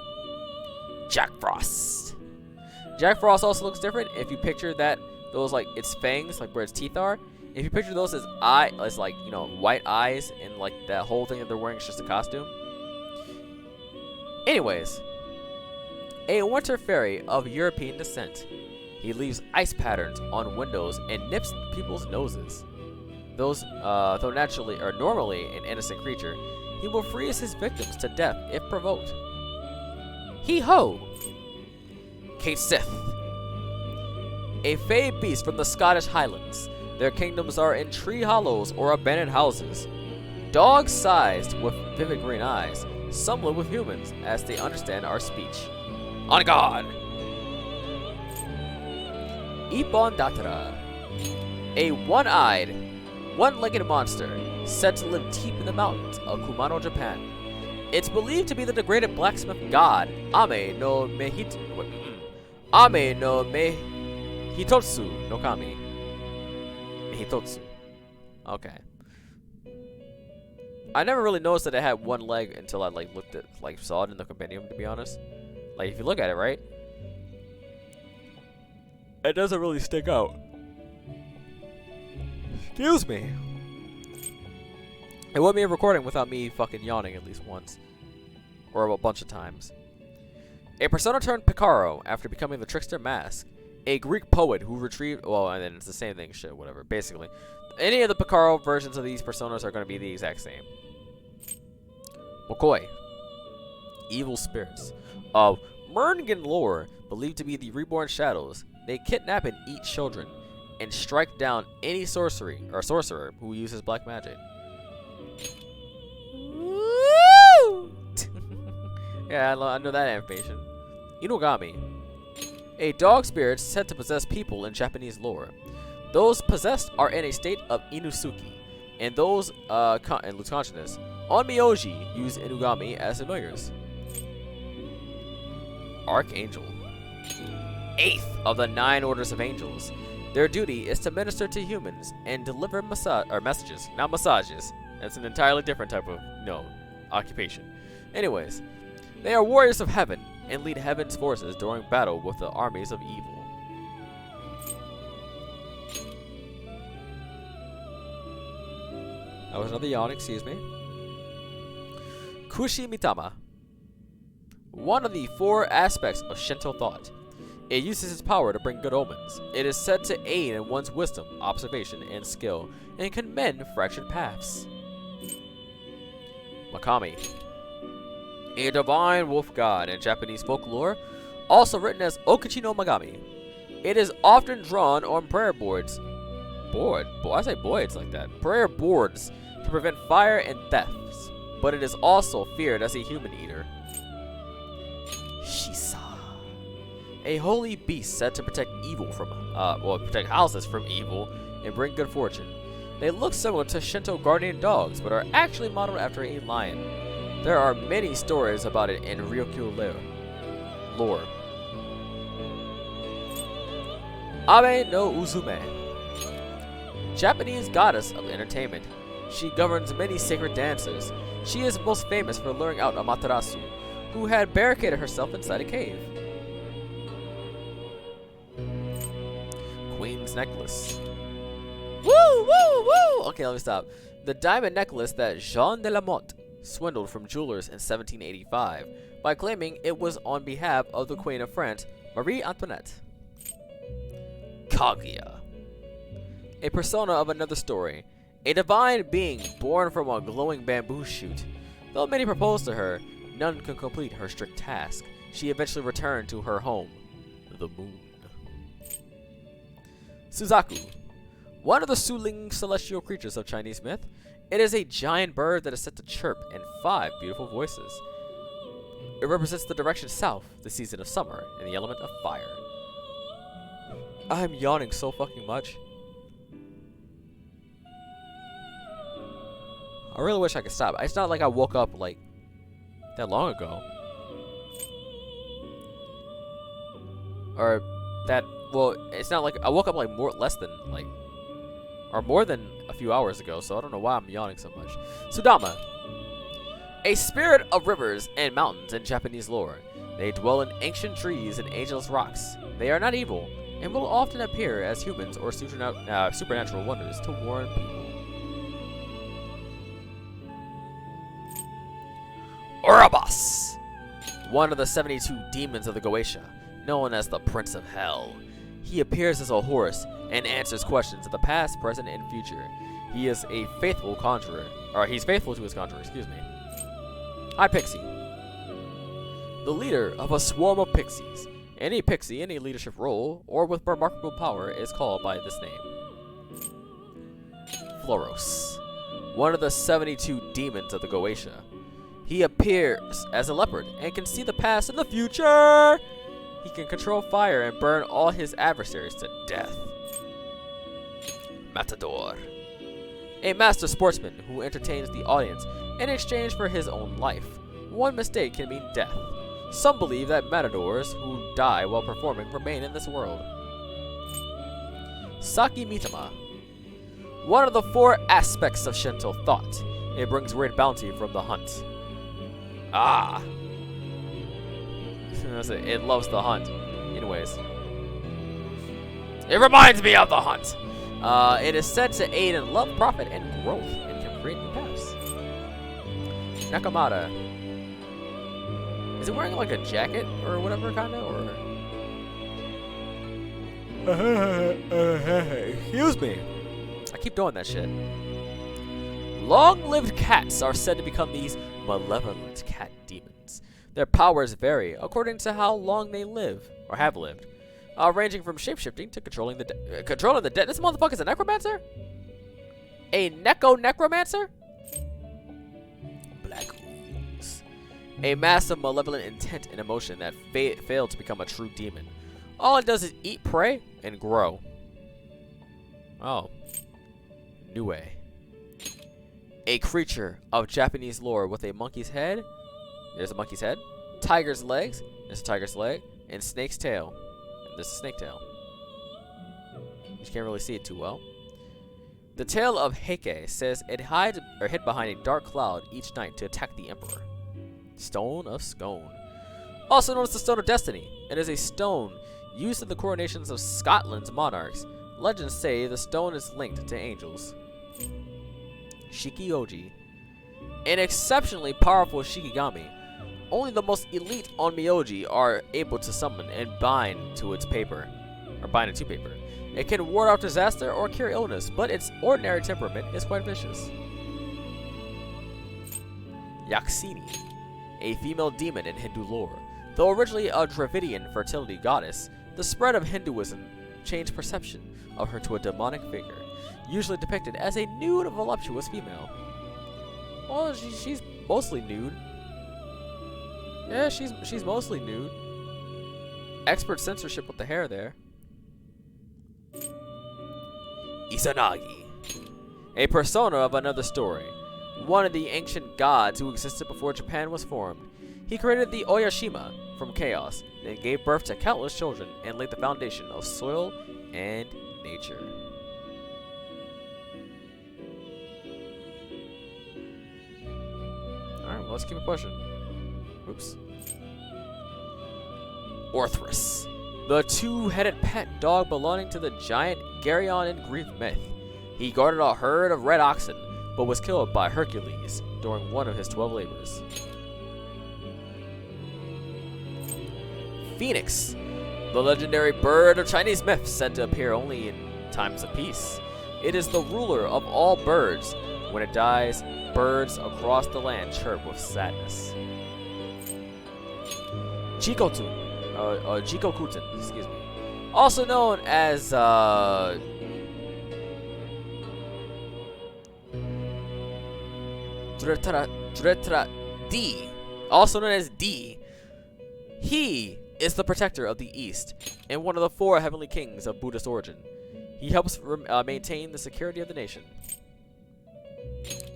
Jack Frost. Jack Frost also looks different if you picture that those like its fangs, like where its teeth are. If you picture those as like, you know, white eyes and like that whole thing that they're wearing is just a costume. Anyways, a winter fairy of European descent. He leaves ice patterns on windows and nips people's noses. Though normally an innocent creature, he will freeze his victims to death if provoked. Hee-ho! Kate Sith. A fey beast from the Scottish Highlands. Their kingdoms are in tree hollows or abandoned houses. Dog-sized with vivid green eyes, some live with humans as they understand our speech. On guard! Ippon Datara. A one-eyed, one-legged monster said to live deep in the mountains of Kumano, Japan. It's believed to be the degraded blacksmith god Ame no Hitotsu no Kami. Hitotsu. Okay. I never really noticed that it had one leg until I saw it in the Compendium, to be honest. Like, if you look at it, right? It doesn't really stick out. Excuse me. It wouldn't be a recording without me fucking yawning at least once. Or a bunch of times. A persona turned Picaro after becoming the Trickster Mask. A Greek poet who retrieved... Well, and then it's the same thing, shit, whatever. Basically, any of the Picaro versions of these personas are going to be the exact same. Mokoi. Evil spirits. Of Merngen lore, believed to be the reborn shadows. They kidnap and eat children, and strike down any sorcerer who uses black magic. Woo! Yeah, I know that information. Inugami. A dog spirit said to possess people in Japanese lore. Those possessed are in a state of Inusuki, and those in loose consciousness. Onmyoji use Inugami as familiars. Archangel. 8th of the 9 orders of angels. Their duty is to minister to humans and deliver messages, not massages. That's an entirely different type of, occupation. Anyways, they are warriors of heaven and lead heaven's forces during battle with the armies of evil. That was another yawn, excuse me. Kushimitama. One of the 4 aspects of Shinto thought. It uses its power to bring good omens. It is said to aid in one's wisdom, observation, and skill, and can mend fractured paths. Makami. A divine wolf god in Japanese folklore, also written as Okuchi no Magami. It is often drawn on prayer boards. I say boards like that. Prayer boards to prevent fire and thefts, but it is also feared as a human eater. Shisa. A holy beast said to protect evil from, protect houses from evil and bring good fortune. They look similar to Shinto guardian dogs, but are actually modeled after a lion. There are many stories about it in Ryukyu lore. Lore. Abe no Uzume. Japanese goddess of entertainment. She governs many sacred dances. She is most famous for luring out Amaterasu, who had barricaded herself inside a cave. Queen's necklace. Woo, woo, woo! Okay, let me stop. The diamond necklace that Jean de la Motte swindled from jewelers in 1785 by claiming it was on behalf of the Queen of France, Marie Antoinette. Kaguya. A persona of another story. A divine being born from a glowing bamboo shoot. Though many proposed to her, none could complete her strict task. She eventually returned to her home, the moon. Suzaku. One of the Suling celestial creatures of Chinese myth. It is a giant bird that is said to chirp in 5 beautiful voices. It represents the direction south, the season of summer, and the element of fire. I'm yawning so fucking much. I really wish I could stop. It's not like I woke up like that long ago. Or that, well, it's not like I woke up like more than a few hours ago, so I don't know why I'm yawning so much. Sudama. A spirit of rivers and mountains in Japanese lore. They dwell in ancient trees and ageless rocks. They are not evil, and will often appear as humans or supernatural wonders to warn people. Orabas! One of the 72 demons of the Goetia, known as the Prince of Hell. He appears as a horse and answers questions of the past, present, and future. He is a faithful conjurer, or he's faithful to his conjurer, excuse me. Hi, Pixie. The leader of a swarm of pixies. Any pixie in a leadership role, or with remarkable power, is called by this name. Floros. One of the 72 demons of the Goetia. He appears as a leopard and can see the past and the future. He can control fire and burn all his adversaries to death. Matador. A master sportsman who entertains the audience in exchange for his own life. One mistake can mean death. Some believe that matadors who die while performing remain in this world. Saki Mitama. One of the 4 aspects of Shinto thought. It brings great bounty from the hunt. Ah. It loves the hunt. Anyways. It reminds me of the hunt. It is said to aid in love, profit, and growth, and can create new paths. Nakamata. Is it wearing like a jacket or whatever kind of, or? Excuse me. I keep doing that shit. Long-lived cats are said to become these malevolent cat demons. Their powers vary according to how long they live, or have lived, ranging from shapeshifting to controlling the dead. This motherfucker's a necromancer? A necromancer? Black Ooze. A mass of malevolent intent and emotion that failed to become a true demon. All it does is eat prey and grow. Oh. Nue. A creature of Japanese lore with a monkey's head. There's a monkey's head. Tiger's legs. There's a tiger's leg. And snake's tail. And this is snake tail. You can't really see it too well. The tale of Heike says it hides or hid behind a dark cloud each night to attack the emperor. Stone of Scone. Also known as the Stone of Destiny. It is a stone used in the coronations of Scotland's monarchs. Legends say the stone is linked to angels. Shikioji. An exceptionally powerful Shikigami. Only the most elite Onmyoji are able to summon and bind to its paper. Or bind it to paper. It can ward off disaster or cure illness, but its ordinary temperament is quite vicious. Yaksini. A female demon in Hindu lore. Though originally a Dravidian fertility goddess, the spread of Hinduism changed perception of her to a demonic figure, usually depicted as a nude, voluptuous female. Well, she's mostly nude. Yeah, she's mostly nude. Expert censorship with the hair there. Izanagi. A persona of another story. One of the ancient gods who existed before Japan was formed. He created the Oyashima from chaos, then gave birth to countless children and laid the foundation of soil and nature. Alright, well, let's keep it pushing. Oops. Orthrus, the two-headed pet dog belonging to the giant Geryon in Greek myth. He guarded a herd of red oxen, but was killed by Hercules during one of his 12 labors. Phoenix, the legendary bird of Chinese myth said to appear only in times of peace. It is the ruler of all birds. When it dies, birds across the land chirp with sadness. Jikokuten, excuse me. Also known as, D. Also known as D. He is the protector of the East and one of the 4 heavenly kings of Buddhist origin. He helps maintain the security of the nation.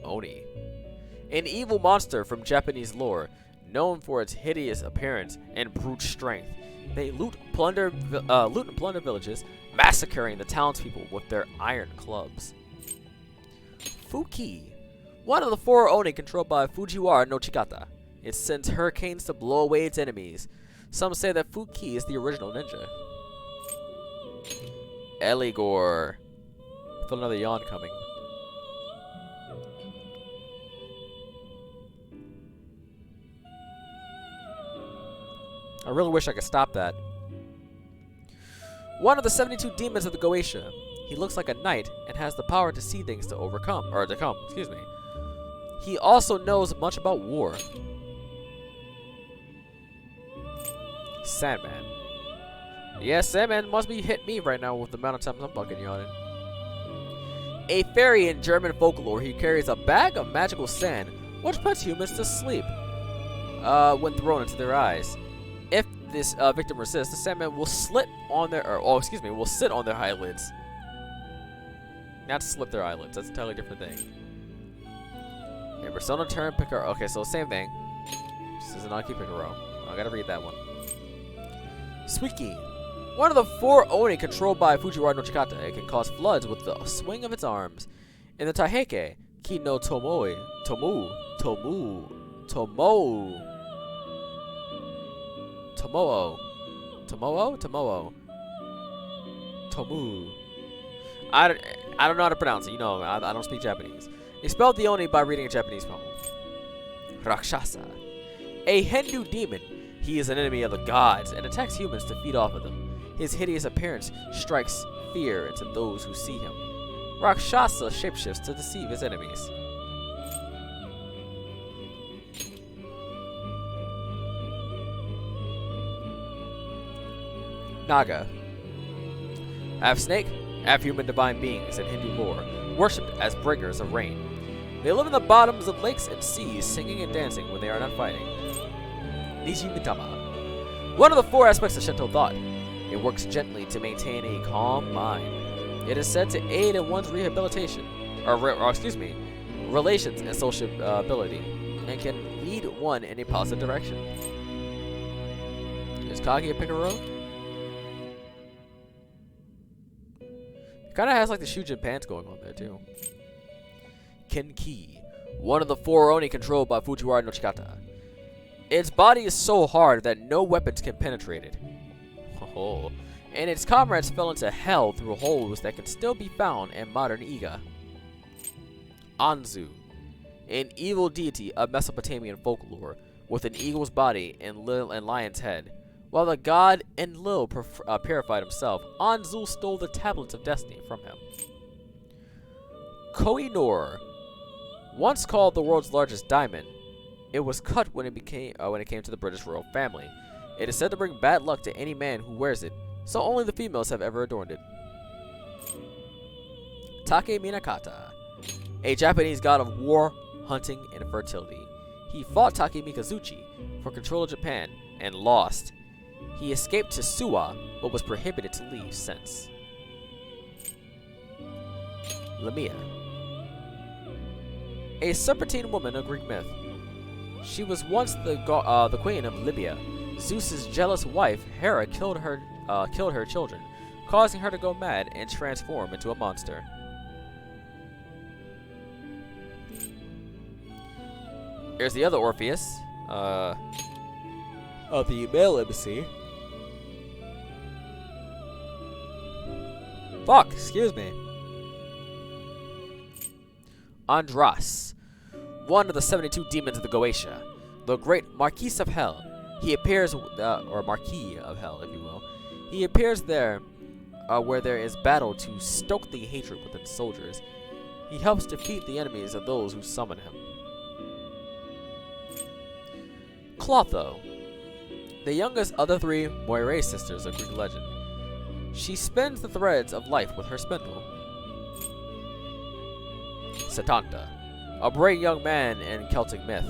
Oni, an evil monster from Japanese lore, known for its hideous appearance and brute strength. They loot and plunder villages, massacring the townspeople with their iron clubs. Fuki, one of the 4 Oni controlled by Fujiwara no Chikata. It sends hurricanes to blow away its enemies. Some say that Fuki is the original ninja. Eligor. I feel another yawn coming. I really wish I could stop that. One of the 72 demons of the Goetia. He looks like a knight and has the power to see things to come, excuse me. He also knows much about war. Sandman. Yes, Sandman must be hitting me right now with the amount of times I'm fucking yawning. A fairy in German folklore, he carries a bag of magical sand, which puts humans to sleep when thrown into their eyes. If this victim resists, the Sandman will sit on their eyelids. Not slip their eyelids. That's a totally different thing. A persona turn picker. Okay, so same thing. This is an Aki Picaro. I gotta read that one. Suiki, one of the 4 Oni controlled by Fujiwara no Chikata. It can cause floods with the swing of its arms. In the Taiheke, Ki no Tomoe, Tomoo, I don't know how to pronounce it. You know, I don't speak Japanese. Expelled the Oni by reading a Japanese poem. Rakshasa, a Hindu demon. He is an enemy of the gods and attacks humans to feed off of them. His hideous appearance strikes fear into those who see him. Rakshasa shapeshifts to deceive his enemies. Naga, half snake, half human divine beings in Hindu lore, worshipped as bringers of rain. They live in the bottoms of lakes and seas, singing and dancing when they are not fighting. Nijimitama, one of the 4 aspects of Shinto thought. It works gently to maintain a calm mind. It is said to aid in one's rehabilitation, relations and sociability, and can lead one in a positive direction. Is Kage a Picaro? It kind of has like the Shujin pants going on there too. Kenki, one of the 4 Oni controlled by Fujiwara no Chikata. Its body is so hard that no weapons can penetrate it. Oh. And its comrades fell into hell through holes that can still be found in modern Iga. Anzu, an evil deity of Mesopotamian folklore, with an eagle's body and lion's head. While the god Enlil purified himself, Anzu stole the tablets of destiny from him. Koh-i-Noor, once called the world's largest diamond, it was cut when it came to the British royal family. It is said to bring bad luck to any man who wears it, so only the females have ever adorned it. Take Minakata, a Japanese god of war, hunting, and fertility. He fought Take Mikazuchi for control of Japan and lost. He escaped to Suwa, but was prohibited to leave since. Lamia, a serpentine woman of Greek myth. She was once the queen of Libya. Zeus's jealous wife, Hera, killed her children, causing her to go mad and transform into a monster. Here's the other Orpheus, of the male embassy. Fuck, excuse me. Andras, one of the 72 demons of the Goetia, the great Marquis of Hell. He appears, or Marquis of Hell, if you will. He appears there, where there is battle to stoke the hatred within soldiers. He helps defeat the enemies of those who summon him. Clotho, the youngest of the three Moirae sisters of Greek legend. She spins the threads of life with her spindle. Setanta, a brave young man in Celtic myth.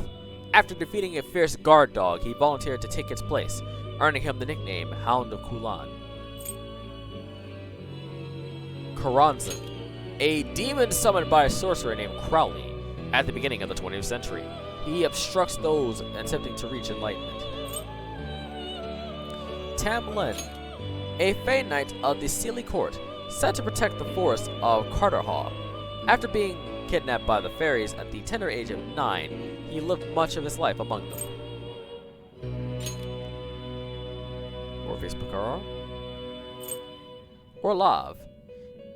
After defeating a fierce guard dog, he volunteered to take its place, earning him the nickname Hound of Kulan. Karanzan, a demon summoned by a sorcerer named Crowley at the beginning of the 20th century. He obstructs those attempting to reach enlightenment. Tamlin, a Fey Knight of the Sealy Court, set to protect the forest of Carterhaugh. After being kidnapped by the fairies at the tender age of 9, he lived much of his life among them. Orpheus Picaro. Orlav,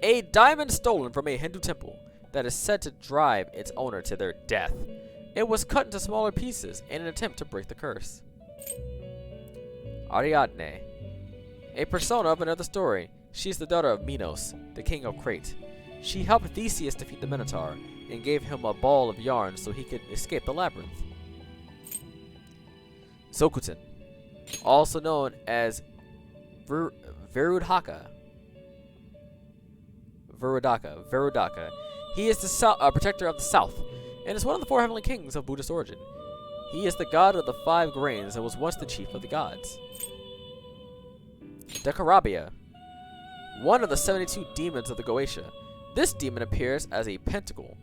a diamond stolen from a Hindu temple that is said to drive its owner to their death. It was cut into smaller pieces in an attempt to break the curse. Ariadne, a persona of another story. She is the daughter of Minos, the king of Crete. She helped Theseus defeat the Minotaur and gave him a ball of yarn so he could escape the labyrinth. Zokuten, also known as Verudaka. He is the protector of the south and is one of the 4 heavenly kings of Buddhist origin. He is the god of the 5 grains and was once the chief of the gods. Decarabia, one of the 72 demons of the Goetia. This demon appears as a pentacle.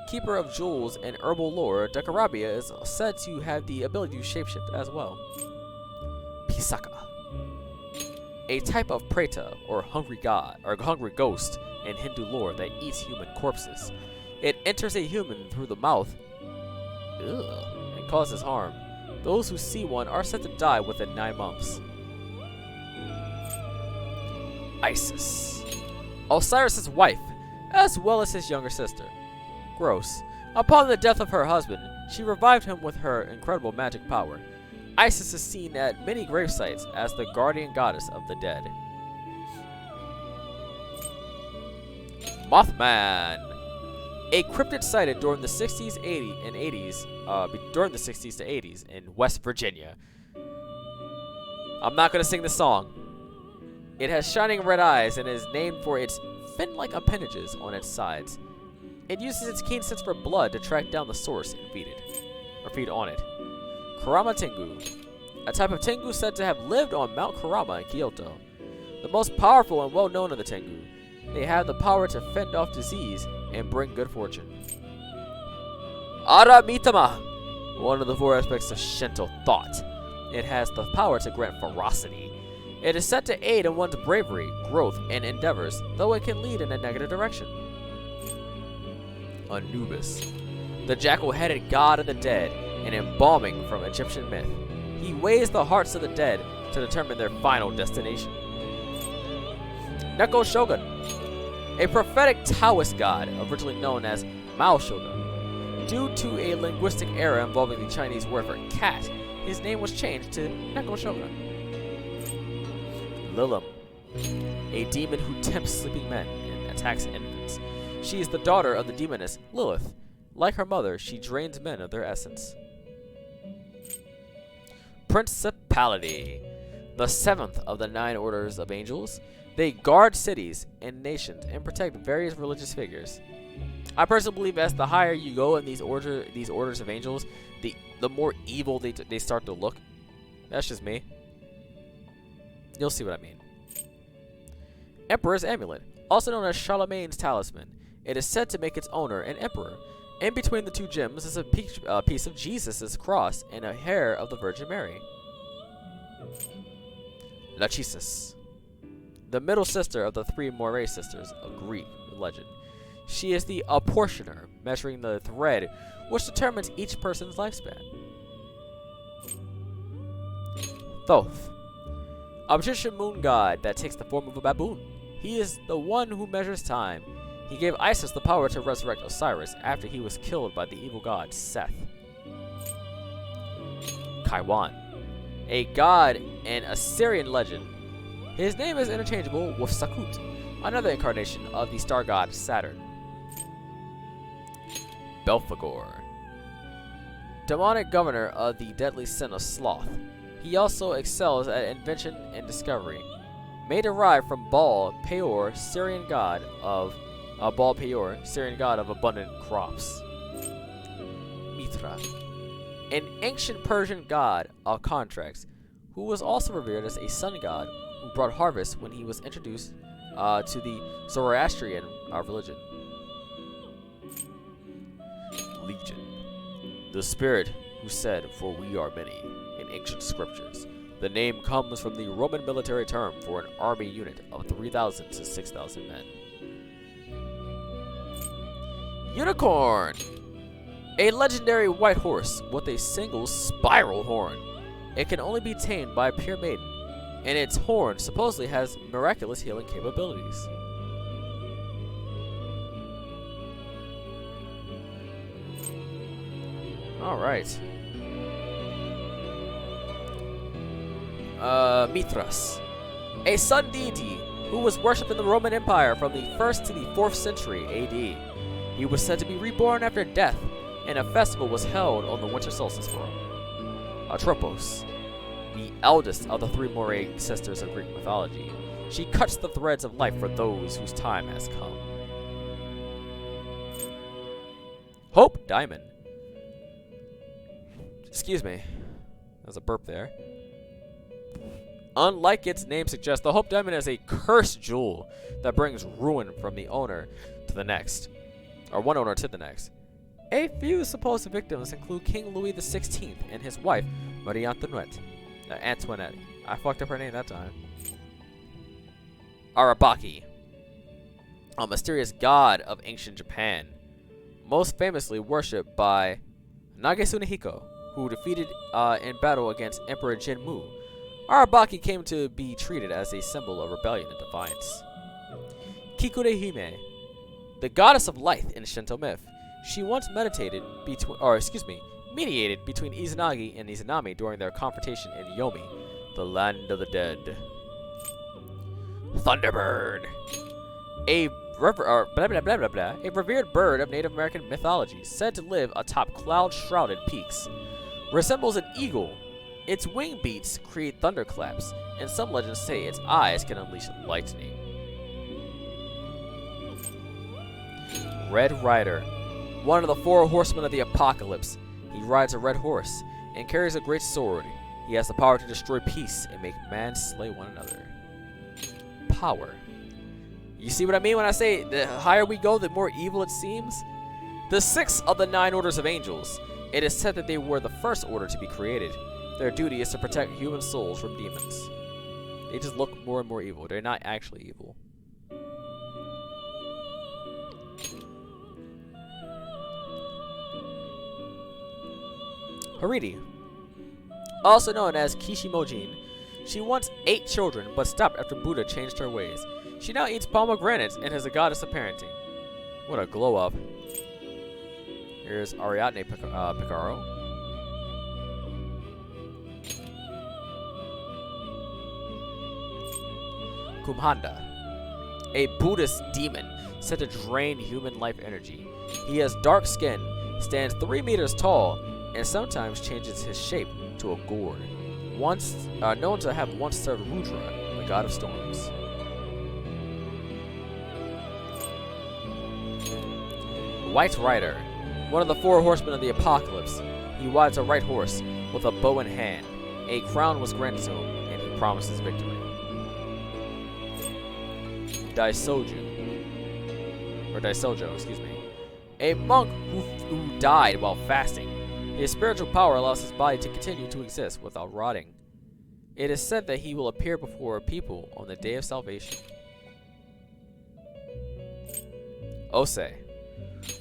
Keeper of jewels and herbal lore, Decarabia is said to have the ability to shapeshift as well. Pisaka, a type of preta, or hungry god, or hungry ghost in Hindu lore that eats human corpses. It enters a human through the mouth and causes harm. Those who see one are said to die within 9 months. Isis, Osiris' wife, as well as his younger sister. Gross. Upon the death of her husband, she revived him with her incredible magic power. Isis is seen at many gravesites as the guardian goddess of the dead. Mothman, a cryptid sighted during the 60s to 80s in West Virginia. I'm not gonna sing the song. It has shining red eyes and is named for its fin-like appendages on its sides. It uses its keen sense for blood to track down the source and feed on it. Karama Tengu, a type of Tengu said to have lived on Mount Karama in Kyoto. The most powerful and well-known of the Tengu, they have the power to fend off disease and bring good fortune. Aramitama, one of the 4 aspects of Shinto thought. It has the power to grant ferocity. It is said to aid in one's bravery, growth, and endeavors, though it can lead in a negative direction. Anubis, the jackal-headed god of the dead, an embalming from Egyptian myth. He weighs the hearts of the dead to determine their final destination. Neko Shogun, a prophetic Taoist god originally known as Mao Shogun. Due to a linguistic error involving the Chinese word for cat, his name was changed to Neko Shogun. Lilim, a demon who tempts sleeping men and attacks infants. She is the daughter of the demoness Lilith. Like her mother, she drains men of their essence. Principality, the 7th of the 9 orders of angels. They guard cities and nations and protect various religious figures. I personally believe as the higher you go in these orders of angels, the more evil they start to look. That's just me. You'll see what I mean. Emperor's Amulet, also known as Charlemagne's Talisman. It is said to make its owner an emperor. In between the two gems is a piece of Jesus' cross and a hair of the Virgin Mary. Lachesis, the middle sister of the three Moray sisters of Greek legend. She is the apportioner, measuring the thread which determines each person's lifespan. Thoth, a magician moon god that takes the form of a baboon. He is the one who measures time. He gave Isis the power to resurrect Osiris after he was killed by the evil god Seth. Kaiwan, a god in Assyrian legend. His name is interchangeable with Sakut, another incarnation of the star god Saturn. Belphegor, demonic governor of the deadly sin of sloth. He also excels at invention and discovery. May derive from Baal Peor, Syrian god of abundant crops. Mithra, an ancient Persian god of contracts, who was also revered as a sun god who brought harvest when he was introduced to the Zoroastrian religion. Legion, the spirit who said, "For we are many," in ancient scriptures. The name comes from the Roman military term for an army unit of 3,000 to 6,000 men. Unicorn, a legendary white horse with a single spiral horn. It can only be tamed by a pure maiden, and its horn supposedly has miraculous healing capabilities. Alright. Mithras, a sun deity who was worshipped in the Roman Empire from the 1st to the 4th century AD. He was said to be reborn after death, and a festival was held on the winter solstice for him. Atropos, the eldest of the three Moray sisters of Greek mythology. She cuts the threads of life for those whose time has come. Hope Diamond. Excuse me. There's a burp there. Unlike its name suggests, the Hope Diamond is a cursed jewel that brings ruin from the owner to the next, or one owner to the next. A few supposed victims include King Louis XVI and his wife, Marie Antoinette. Antoinette. I fucked up her name that time. Arabaki, a mysterious god of ancient Japan, most famously worshipped by Nagesune Hiko, who defeated in battle against Emperor Jinmu. Arabaki came to be treated as a symbol of rebellion and defiance. Kikure Hime, the goddess of light in Shinto myth. She once mediated between Izanagi and Izanami during their confrontation in Yomi, the land of the dead. Thunderbird, a revered bird of Native American mythology, said to live atop cloud-shrouded peaks. Resembles an eagle. Its wing beats create thunderclaps, and some legends say its eyes can unleash lightning. Red Rider, one of the four horsemen of the apocalypse. He rides a red horse and carries a great sword. He has the power to destroy peace and make man slay one another. Power. You see what I mean when I say the higher we go, the more evil it seems? The sixth of the 9 orders of angels. It is said that they were the first order to be created. Their duty is to protect human souls from demons. They just look more and more evil. They're not actually evil. Haridi, also known as Kishimojin, she once ate children but stopped after Buddha changed her ways. She now eats pomegranates and is a goddess of parenting. What a glow up. Here's Ariadne Picaro. Kumhanda, a Buddhist demon said to drain human life energy. He has dark skin, stands 3 meters tall, and sometimes changes his shape to a gourd. Once known to have once served Rudra, the god of storms. White Rider, one of the 4 horsemen of the apocalypse. He rides a white horse with a bow in hand. A crown was granted to him, and he promises victory. Daisojo, excuse me. A monk who who died while fasting. His spiritual power allows his body to continue to exist without rotting. It is said that he will appear before people on the day of salvation. Ose,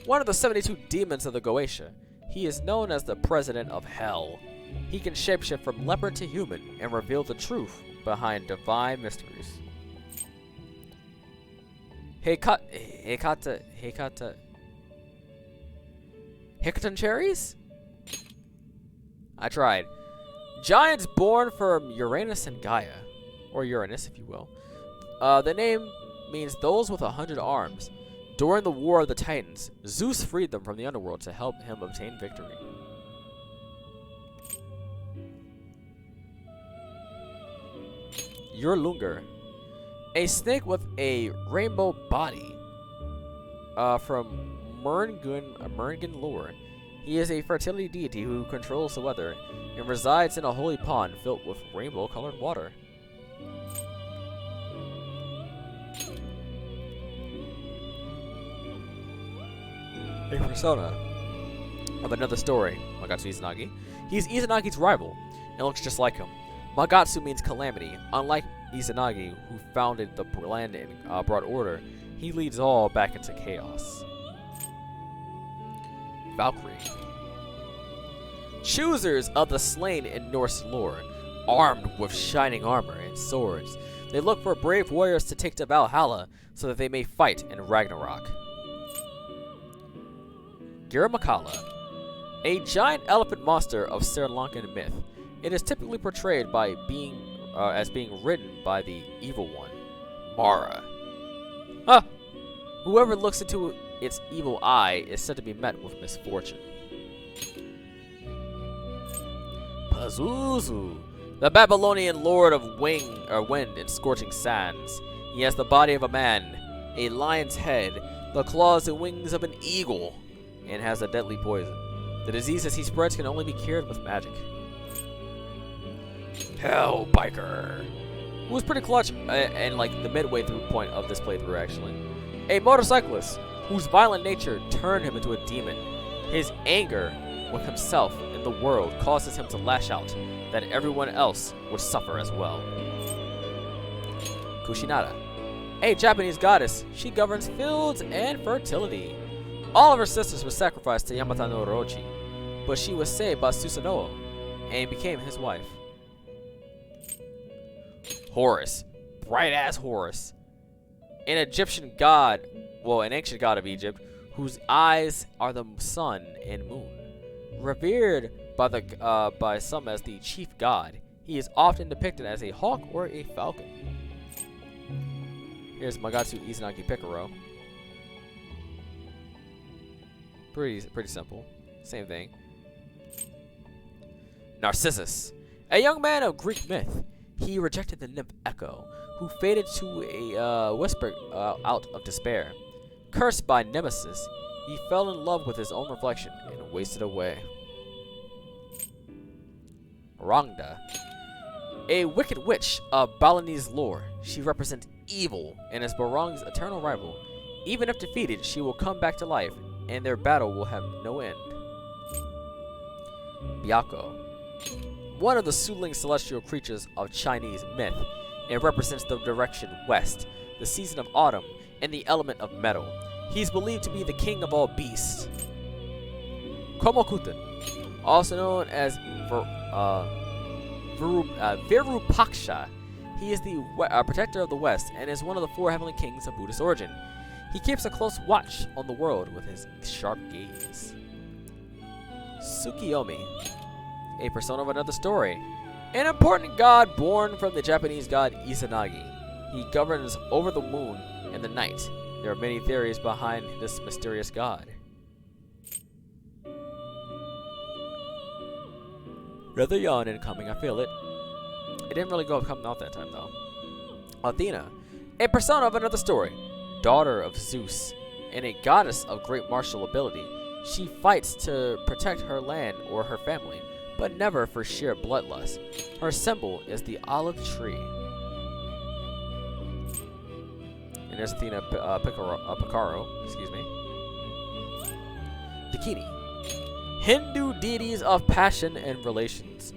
one of the 72 demons of the Goetia. He is known as the President of Hell. He can shapeshift from leopard to human and reveal the truth behind divine mysteries. Hekatan cherries? I tried. Giants born from Uranus and Gaia, or Uranus if you will. The name means those with 100 arms. During the War of the Titans, Zeus freed them from the underworld to help him obtain victory. Yurlungur, a snake with a rainbow body, from Merngun lore. He is a fertility deity who controls the weather and resides in a holy pond filled with rainbow-colored water. A persona of another story, Magatsu Izanagi. He's Izanagi's rival and looks just like him. Magatsu means calamity. Unlike Izanagi, who founded the land and brought order, he leads all back into chaos. Valkyrie. Choosers of the slain in Norse lore, armed with shining armor and swords. They look for brave warriors to take to Valhalla so that they may fight in Ragnarok. Giramakala, a giant elephant monster of Sri Lankan myth. It is typically portrayed by as being ridden by the evil one, Mara. Whoever looks into its evil eye is said to be met with misfortune. Pazuzu, the Babylonian lord of wind and scorching sands. He has the body of a man, a lion's head, the claws and wings of an eagle, and has a deadly poison. The diseases he spreads can only be cured with magic. Hell Biker, who was pretty clutch and like the midway through point of this playthrough actually. A motorcyclist whose violent nature turned him into a demon. His anger with himself and the world causes him to lash out that everyone else would suffer as well. Kushinada, a Japanese goddess, she governs fields and fertility. All of her sisters were sacrificed to Yamata no Orochi, but she was saved by Susanoo and became his wife. Horus, bright-ass Horus, an Egyptian god, an ancient god of Egypt, whose eyes are the sun and moon. Revered by some as the chief god, he is often depicted as a hawk or a falcon. Here's Magatsu Izanagi Picaro. Pretty simple. Same thing. Narcissus, a young man of Greek myth. He rejected the nymph Echo, who faded to a whisper out of despair. Cursed by Nemesis, he fell in love with his own reflection and wasted away. Rangda, a wicked witch of Balinese lore. She represents evil and is Barong's eternal rival. Even if defeated, she will come back to life, and their battle will have no end. Byakko, one of the Suling celestial creatures of Chinese myth. It represents the direction west, the season of autumn, and the element of metal. He is believed to be the king of all beasts. Komokutan, also known as Virupaksha. He is the protector of the West and is one of the four heavenly kings of Buddhist origin. He keeps a close watch on the world with his sharp gaze. Tsukiyomi, a persona of another story. An important god born from the Japanese god Izanagi. He governs over the moon and the night. There are many theories behind this mysterious god. Rather yawn incoming, I feel it. It didn't really come out that time though. Athena, a persona of another story. Daughter of Zeus, and a goddess of great martial ability. She fights to protect her land or her family, but never for sheer bloodlust. Her symbol is the olive tree. And there's Athena Picaro, excuse me. The Dakini. Hindu deities of passion and relations.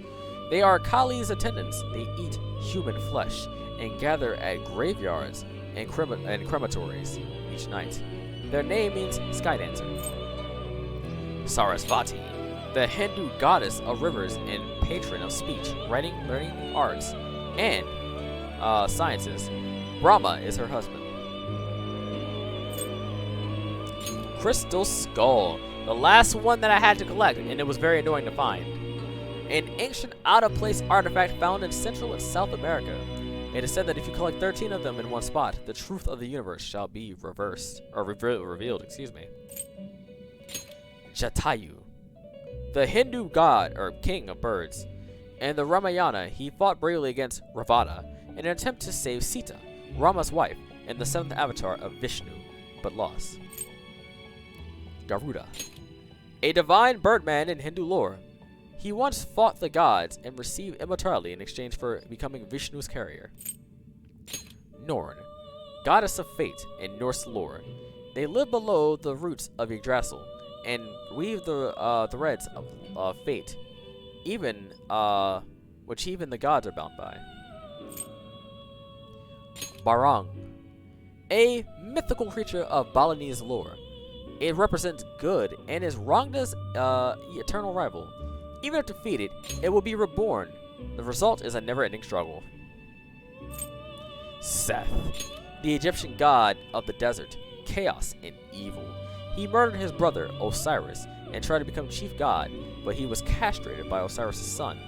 They are Kali's attendants. They eat human flesh and gather at graveyards and crematories each night. Their name means sky dancer. Sarasvati, the Hindu goddess of rivers and patron of speech, writing, learning, arts, and sciences. Brahma is her husband. Crystal Skull, the last one that I had to collect, and it was very annoying to find. An ancient out-of-place artifact found in Central and South America. It is said that if you collect 13 of them in one spot, the truth of the universe shall be revealed. Excuse me. Jatayu, the Hindu god or king of birds. In the Ramayana, he fought bravely against Ravana in an attempt to save Sita, Rama's wife, and the seventh avatar of Vishnu, but lost. Garuda, a divine birdman in Hindu lore. He once fought the gods and received immortality in exchange for becoming Vishnu's carrier. Norn, goddess of fate in Norse lore. They live below the roots of Yggdrasil and weave the threads of fate, which even the gods are bound by. Barang, a mythical creature of Balinese lore. It represents good and is Rangda's eternal rival. Even if defeated, it will be reborn. The result is a never-ending struggle. Seth, the Egyptian god of the desert, chaos and evil. He murdered his brother, Osiris, and tried to become chief god, but he was castrated by Osiris' son,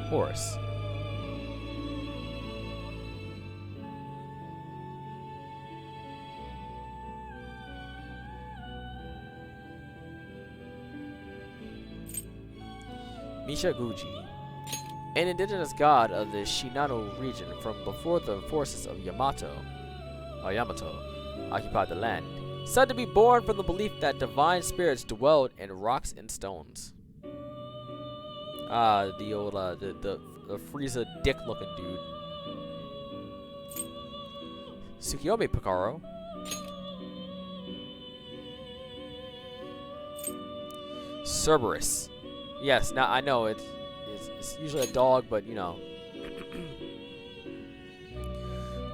Horus. Mishaguji, an indigenous god of the Shinano region from before the forces of Yamato occupied the land, said to be born from the belief that divine spirits dwelled in rocks and stones. The old the Frieza dick-looking dude. Tsukiyomi Picaro. Cerberus. Yes, now I know it's usually a dog, but you know.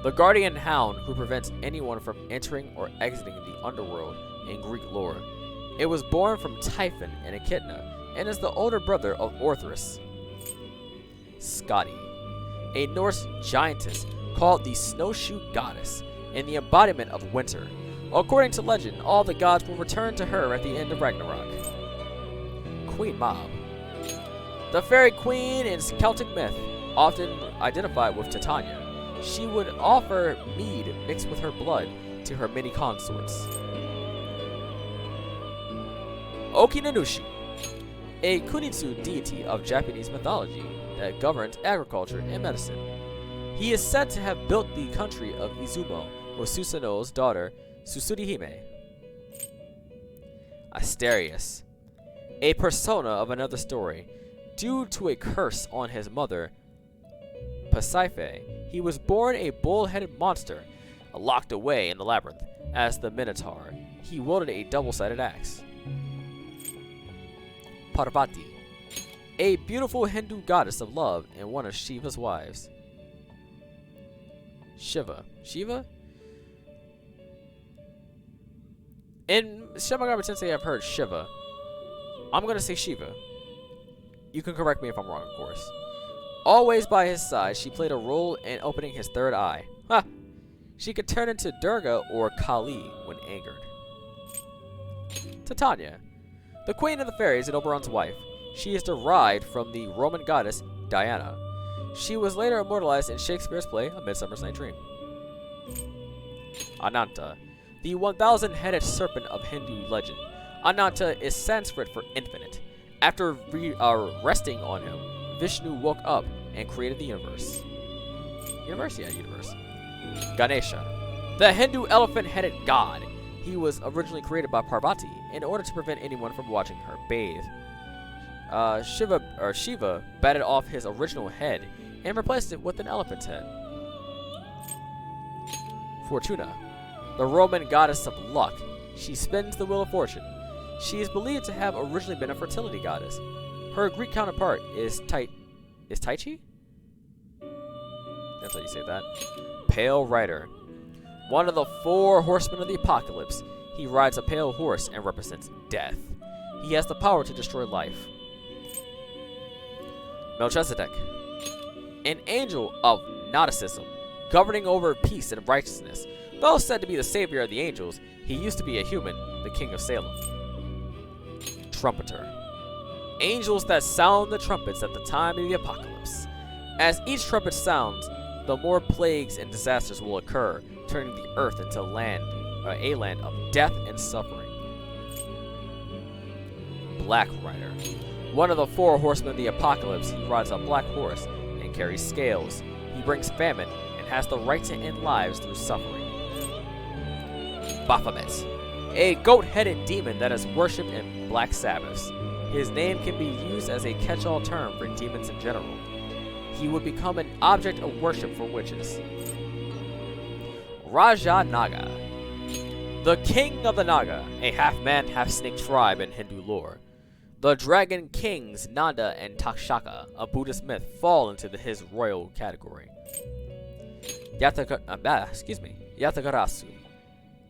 The guardian hound who prevents anyone from entering or exiting the underworld in Greek lore. It was born from Typhon and Echidna, and is the older brother of Orthrus. Skadi, a Norse giantess called the snowshoe goddess, and the embodiment of winter. According to legend, all the gods will return to her at the end of Ragnarok. Queen Mab, the fairy queen in Celtic myth, often identified with Titania. She would offer mead mixed with her blood to her many consorts. Okinanushi, a Kunitsu deity of Japanese mythology that governs agriculture and medicine. He is said to have built the country of Izumo with Susanoo's daughter, Susurihime. Asterius, a persona of another story. Due to a curse on his mother, Pasiphae, he was born a bull-headed monster, locked away in the labyrinth. As the Minotaur, he wielded a double-sided axe. Parvati, a beautiful Hindu goddess of love and one of Shiva's wives. Shiva. In Shin Megami Tensei, I've heard Shiva. I'm gonna say Shiva. You can correct me if I'm wrong, of course. Always by his side, she played a role in opening his third eye. Ha! She could turn into Durga or Kali when angered. Titania, the queen of the fairies and Oberon's wife. She is derived from the Roman goddess Diana. She was later immortalized in Shakespeare's play A Midsummer Night's Dream. Ananta, the 1,000-headed serpent of Hindu legend. Ananta is Sanskrit for infinite. After resting on him, Vishnu woke up and created the universe. Universe? Ganesha, the Hindu elephant-headed god. He was originally created by Parvati in order to prevent anyone from watching her bathe. Shiva batted off his original head and replaced it with an elephant's head. Fortuna, the Roman goddess of luck. She spins the wheel of fortune. She is believed to have originally been a fertility goddess. Her Greek counterpart is Taichi? That's how you say that. Pale Rider. One of the 4 horsemen of the apocalypse. He rides a pale horse and represents death. He has the power to destroy life. Melchizedek. An angel of Gnosticism, governing over peace and righteousness. Though said to be the savior of the angels, he used to be a human, the king of Salem. Trumpeter. Angels that sound the trumpets at the time of the apocalypse. As each trumpet sounds, the more plagues and disasters will occur, turning the earth into a land of death and suffering. Black Rider. One of the 4 horsemen of the apocalypse, he rides a black horse and carries scales. He brings famine and has the right to end lives through suffering. Baphomet. A goat-headed demon that is worshipped in Black Sabbaths. His name can be used as a catch-all term for demons in general. He would become an object of worship for witches. Raja Naga. The king of the Naga, a half-man, half-snake tribe in Hindu lore. The dragon kings Nanda and Takshaka, a Buddhist myth, fall into his royal category. Yatagarasu.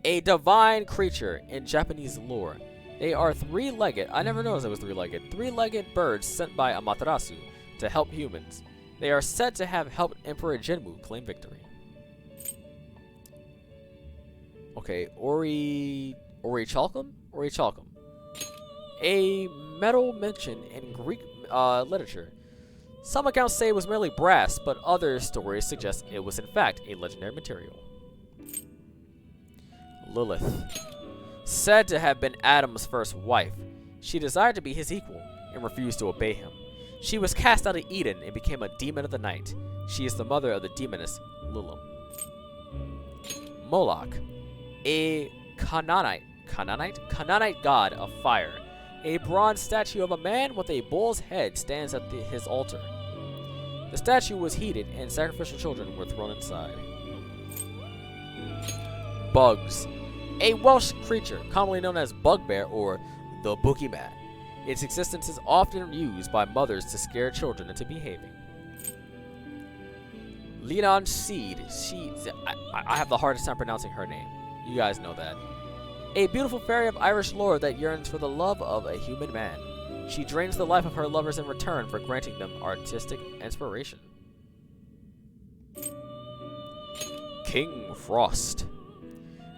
A divine creature in Japanese lore. They are 3-legged, I never noticed it was 3-legged, 3-legged birds sent by Amaterasu to help humans. They are said to have helped Emperor Jinmu claim victory. Okay, Orichalcum? A metal mentioned in Greek literature. Some accounts say it was merely brass, but other stories suggest it was in fact a legendary material. Lilith. Said to have been Adam's first wife. She desired to be his equal and refused to obey him. She was cast out of Eden and became a demon of the night. She is the mother of the demoness Lilith. Moloch. A Canaanite god of fire. A bronze statue of a man with a bull's head stands at his altar. The statue was heated and sacrificial children were thrown inside. Bugs. A Welsh creature commonly known as bugbear or the boogeyman. Its existence is often used by mothers to scare children into behaving. Lenon Seed. I have the hardest time pronouncing her name. You guys know that. A beautiful fairy of Irish lore that yearns for the love of a human man. She drains the life of her lovers in return for granting them artistic inspiration. King Frost.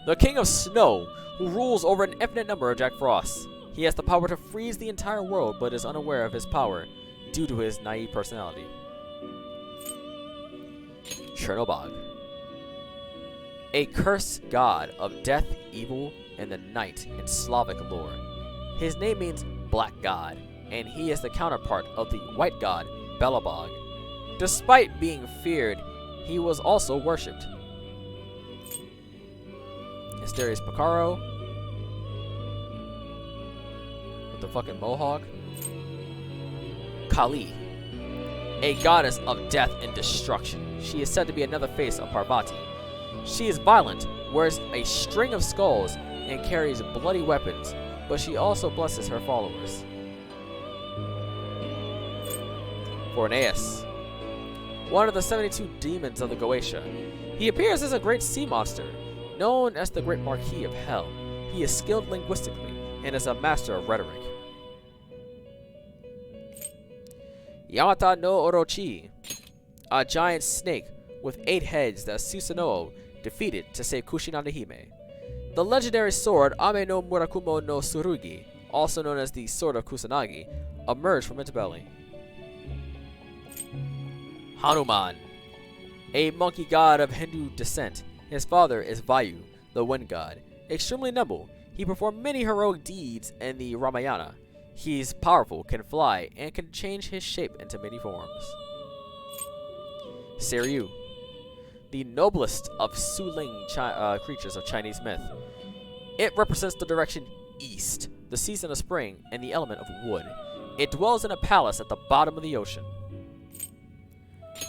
The King of Snow, who rules over an infinite number of Jack Frosts. He has the power to freeze the entire world, but is unaware of his power due to his naive personality. Chernobog. A cursed god of death, evil, and the night in Slavic lore. His name means black god, and he is the counterpart of the white god Belobog. Despite being feared, he was also worshipped. Asterius Picaro. With the fucking mohawk. Kali. A goddess of death and destruction. She is said to be another face of Parvati. She is violent, wears a string of skulls, and carries bloody weapons, but she also blesses her followers. Forneus. One of the 72 demons of the Goetia. He appears as a great sea monster, known as the Great Marquis of Hell. He is skilled linguistically and is a master of rhetoric. Yamata no Orochi. A giant snake with 8 heads that Susanoo defeated to save Kushinada Hime. The legendary sword Ame no Murakumo no Tsurugi, also known as the Sword of Kusanagi, emerged from its belly. Hanuman. A monkey god of Hindu descent. His father is Vayu, the wind god. Extremely nimble, he performed many heroic deeds in the Ramayana. He is powerful, can fly, and can change his shape into many forms. Seiryu. The noblest of Suling creatures of Chinese myth. It represents the direction east, the season of spring, and the element of wood. It dwells in a palace at the bottom of the ocean.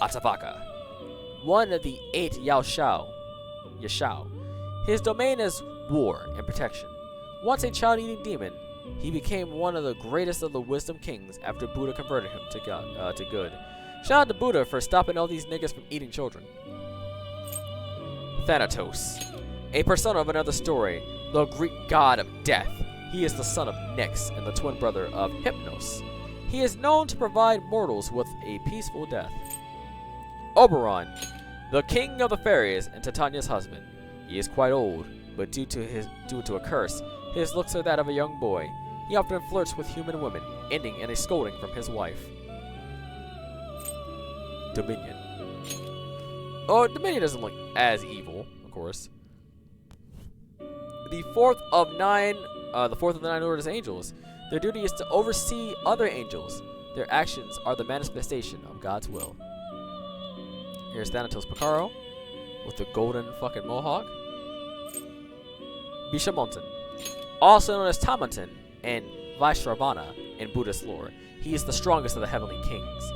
Atavaka. One of the 8 Yashao. His domain is war and protection. Once a child-eating demon, He became one of the greatest of the wisdom kings after Buddha converted him to God, to good. Shout out to Buddha for stopping all these niggas from eating children. Thanatos, a persona of another story, the Greek god of death. He is the son of Nyx and the twin brother of Hypnos. He is known to provide mortals with a peaceful death. Oberon, the king of the fairies and Titania's husband. He is quite old, but due to a curse, his looks are that of a young boy. He often flirts with human women, ending in a scolding from his wife. Dominion. Oh, Dominion doesn't look as evil, of course. The fourth of the nine orders of angels. Their duty is to oversee other angels. Their actions are the manifestation of God's will. Here's Thanatos Picaro with the golden fucking mohawk. Bishamonten, also known as Tamanten and Vaishravana in Buddhist lore. He is the strongest of the heavenly kings.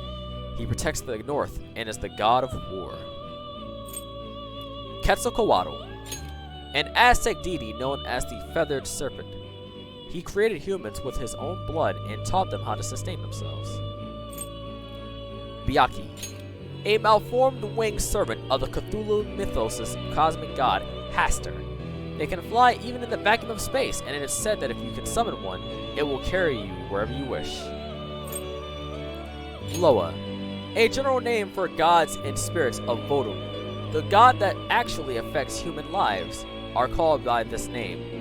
He protects the north and is the god of war. Quetzalcoatl, an Aztec deity known as the Feathered Serpent. He created humans with his own blood and taught them how to sustain themselves. Byaki, a malformed winged servant of the Cthulhu mythos' cosmic god, Hastur. They can fly even in the vacuum of space, and it is said that if you can summon one, it will carry you wherever you wish. Loa, a general name for gods and spirits of Vodun. The god that actually affects human lives are called by this name.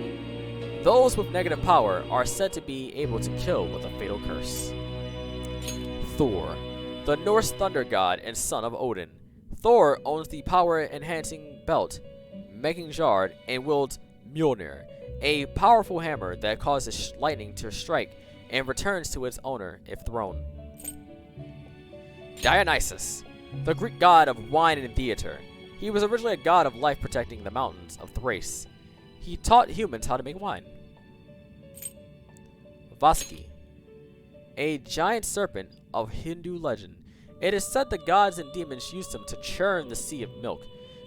Those with negative power are said to be able to kill with a fatal curse. Thor, the Norse thunder god and son of Odin. Thor owns the power-enhancing belt, Megingjard, and wields Mjolnir, a powerful hammer that causes lightning to strike and returns to its owner if thrown. Dionysus, the Greek god of wine and theater. He was originally a god of life protecting the mountains of Thrace. He taught humans how to make wine. Vasuki, a giant serpent of Hindu legend. It is said the gods and demons used him to churn the sea of milk.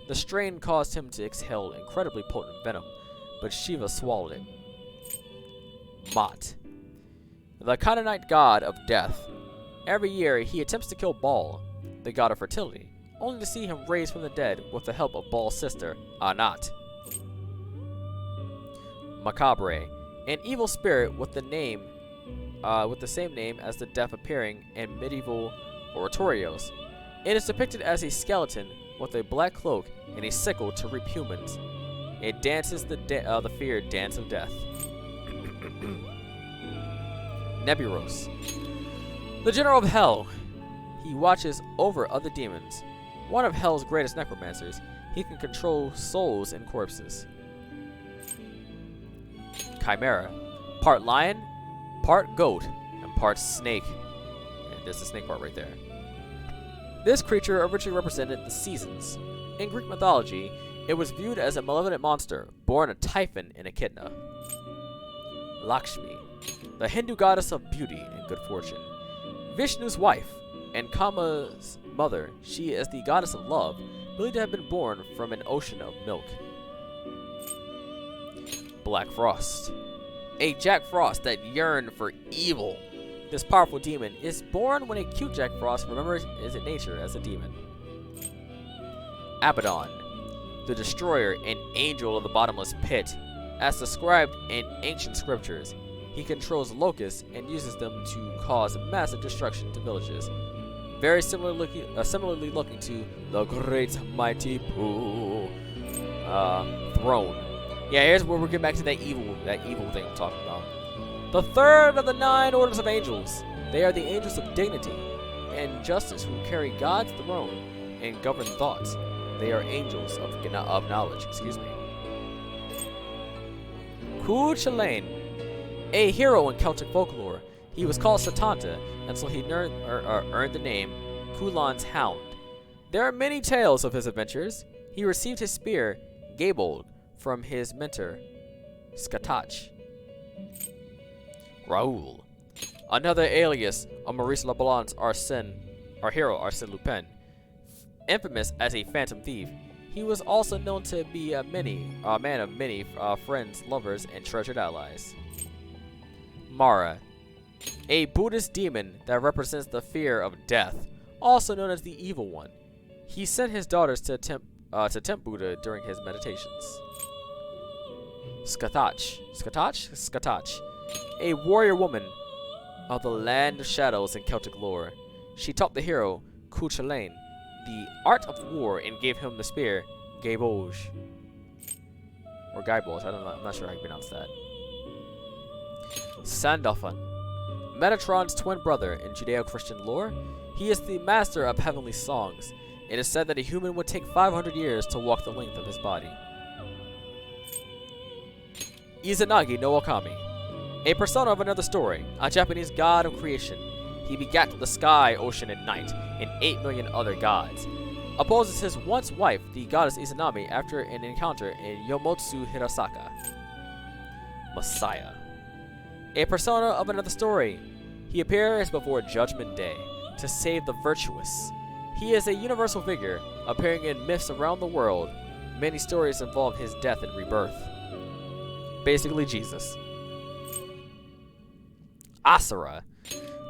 The strain caused him to exhale incredibly potent venom, but Shiva swallowed it. Mot, the Canaanite god of death. Every year, he attempts to kill Baal, the god of fertility, only to see him raised from the dead with the help of Baal's sister, Anat. Macabre, an evil spirit with the same name as the death appearing in medieval oratorios. It is depicted as a skeleton with a black cloak and a sickle to reap humans. It dances the feared dance of death. Nebulos, the general of hell. He watches over other demons. One of hell's greatest necromancers, he can control souls and corpses. Chimera, part lion, part goat, and part snake. And there's the snake part right there. This creature originally represented the seasons. In Greek mythology, it was viewed as a malevolent monster, born a Typhon and Echidna. Lakshmi, the Hindu goddess of beauty and good fortune. Vishnu's wife and Kama's mother, she is the goddess of love, believed to have been born from an ocean of milk. Black Frost, a Jack Frost that yearned for evil. This powerful demon is born when a cute Jack Frost remembers his nature as a demon. Abaddon, the destroyer and angel of the bottomless pit. As described in ancient scriptures, he controls locusts and uses them to cause massive destruction to villages. Very similarly looking to the great mighty Pooh throne. Yeah, here's where we're getting back to that evil thing I'm talking about. The third of the 9 orders of angels. They are the angels of dignity and justice who carry God's throne and govern thoughts. They are angels of knowledge. Cuchulainn, a hero in Celtic folklore. He was called Satanta until he earned the name Kulan's Hound. There are many tales of his adventures. He received his spear, Gabold, from his mentor, Skatach. Raoul, another alias of Maurice Leblanc's hero Arsène Lupin. Infamous as a phantom thief, he was also known to be a man of many friends, lovers, and treasured allies. Mara, a Buddhist demon that represents the fear of death, also known as the Evil One. He sent his daughters to tempt Buddha during his meditations. Skatach, a warrior woman of the land of shadows in Celtic lore. She taught the hero Cuchulainn the art of war and gave him the spear Gaiboj. Or Gaiboj, I'm not sure how you pronounce that. Sandalphon, Metatron's twin brother in Judeo-Christian lore. He is the master of heavenly songs. It is said that a human would take 500 years to walk the length of his body. Izanagi no Okami, a persona of another story, a Japanese god of creation. He begat the sky, ocean, and night, and 8 million other gods. Opposes his once wife, the goddess Izanami, after an encounter in Yomotsu Hirasaka. Messiah, a persona of another story. He appears before Judgment Day to save the virtuous. He is a universal figure, appearing in myths around the world. Many stories involve his death and rebirth. Basically, Jesus. Asura,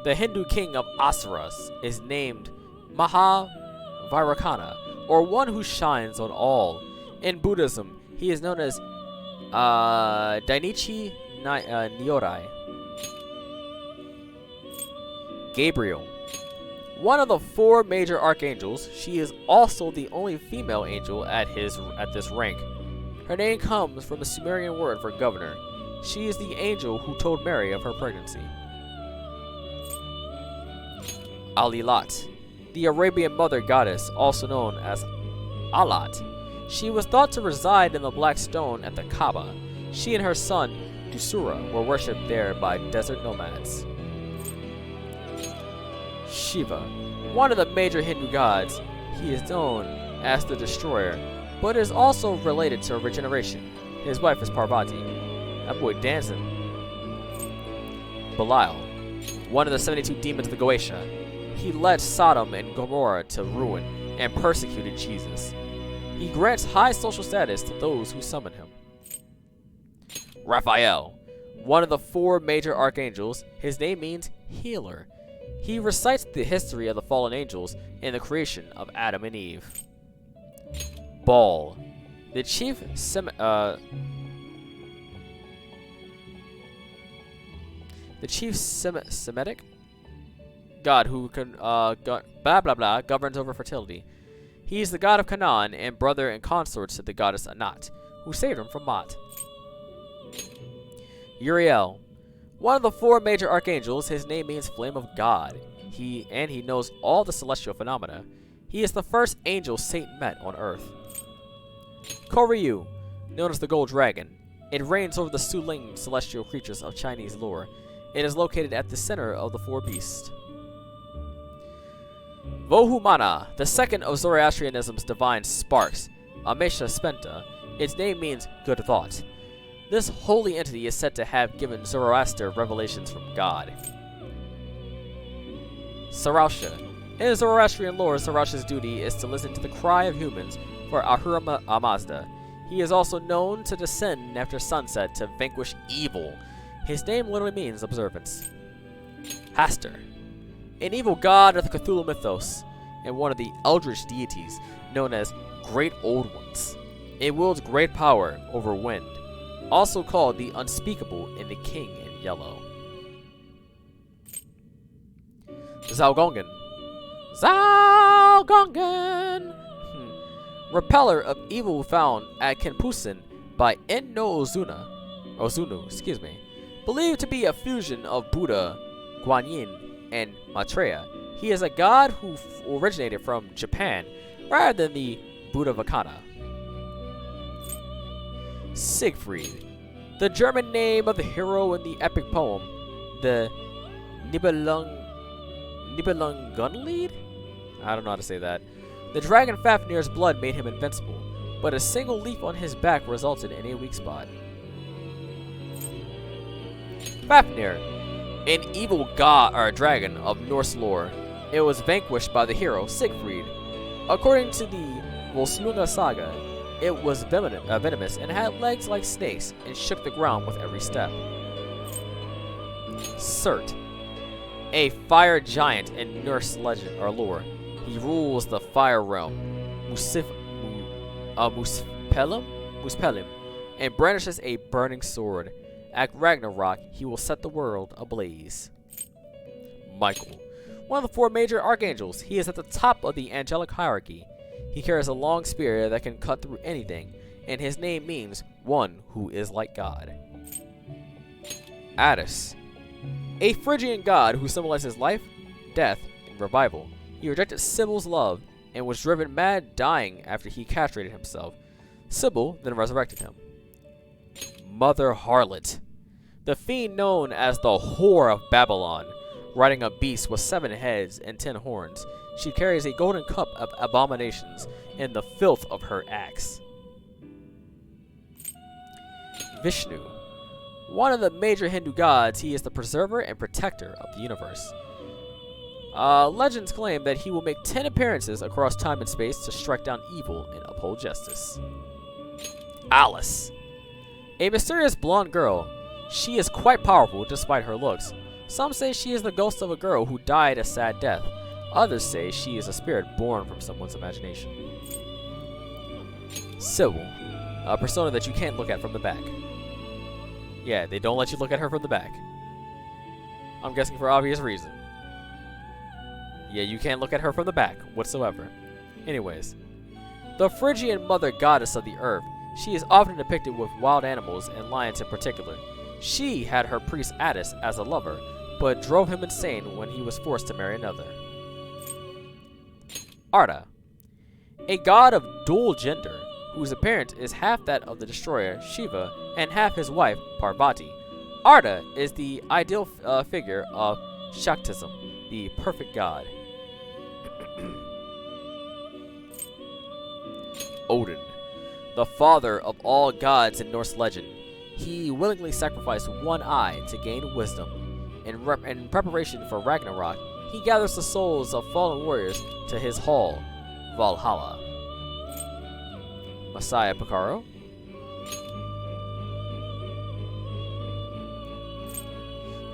the Hindu king of Asuras, is named Mahavairakana, or one who shines on all. In Buddhism, he is known as Dainichi Nyorai. Gabriel, one of the 4 major archangels. She is also the only female angel at this rank. Her name comes from the Sumerian word for governor. She is the angel who told Mary of her pregnancy. Alilat, the Arabian mother goddess, also known as Alat. She was thought to reside in the black stone at the Kaaba. She and her son, Dusura, were worshipped there by desert nomads. Shiva, one of the major Hindu gods. He is known as the Destroyer, but is also related to regeneration. His wife is Parvati. That boy dancing. Belial, one of the 72 demons of the Goetia. He led Sodom and Gomorrah to ruin and persecuted Jesus. He grants high social status to those who summon him. Raphael, one of the 4 major archangels. His name means healer. He recites the history of the fallen angels and the creation of Adam and Eve. Baal, the chief Semitic god who governs over fertility. He is the god of Canaan and brother and consort to the goddess Anat, who saved him from Mot. Uriel, one of the 4 major archangels. His name means flame of God. He knows all the celestial phenomena. He is the first angel Satan met on earth. Koryu, known as the Gold Dragon. It reigns over the Suling celestial creatures of Chinese lore. It is located at the center of the 4 beasts. Vohumana, the second of Zoroastrianism's divine sparks, Amesha Spenta. Its name means good thought. This holy entity is said to have given Zoroaster revelations from God. Sarausha. In Zoroastrian lore, Sarausha's duty is to listen to the cry of humans for Ahura Mazda. He is also known to descend after sunset to vanquish evil. His name literally means observance. Hastur, an evil god of the Cthulhu mythos, and one of the eldritch deities known as Great Old Ones. It wields great power over wind, also called the Unspeakable and the King in Yellow. Zalgongan. Repeller of evil found at Kenpusen by Enno Ozunu, believed to be a fusion of Buddha, Guanyin, and Maitreya. He is a god who originated from Japan rather than the Buddha Vakana. Siegfried, the German name of the hero in the epic poem, the Nibelungenlied? I don't know how to say that. The dragon Fafnir's blood made him invincible, but a single leap on his back resulted in a weak spot. Fafnir, an evil god or dragon of Norse lore. It was vanquished by the hero Siegfried. According to the Volsunga saga, it was venomous and had legs like snakes and shook the ground with every step. Surt, a fire giant in Norse legend or lore. He rules the fire realm, Muspellim, and brandishes a burning sword. At Ragnarok, he will set the world ablaze. Michael, one of the 4 major archangels, he is at the top of the angelic hierarchy. He carries a long spear that can cut through anything, and his name means one who is like God. Attis, a Phrygian god who symbolizes life, death, and revival. He rejected Sibyl's love and was driven mad, dying after he castrated himself. Sibyl then resurrected him. Mother Harlot, the fiend known as the Whore of Babylon, riding a beast with 7 heads and 10 horns. She carries a golden cup of abominations in the filth of her acts. Vishnu, one of the major Hindu gods, he is the preserver and protector of the universe. Legends claim that he will make 10 appearances across time and space to strike down evil and uphold justice. Alice, a mysterious blonde girl. She is quite powerful despite her looks. Some say she is the ghost of a girl who died a sad death. Others say she is a spirit born from someone's imagination. Sybil, a persona that you can't look at from the back. Yeah, they don't let you look at her from the back. I'm guessing for obvious reason. Yeah, you can't look at her from the back whatsoever. Anyways, the Phrygian mother goddess of the earth. She is often depicted with wild animals and lions in particular. She had her priest Attis as a lover, but drove him insane when he was forced to marry another. Arda, a god of dual gender, whose appearance is half that of the destroyer Shiva and half his wife Parvati. Arda is the ideal figure of Shaktism, the perfect god. Odin, the father of all gods in Norse legend. He willingly sacrificed one eye to gain wisdom. In preparation for Ragnarok, he gathers the souls of fallen warriors to his hall, Valhalla. Messiah Picaro,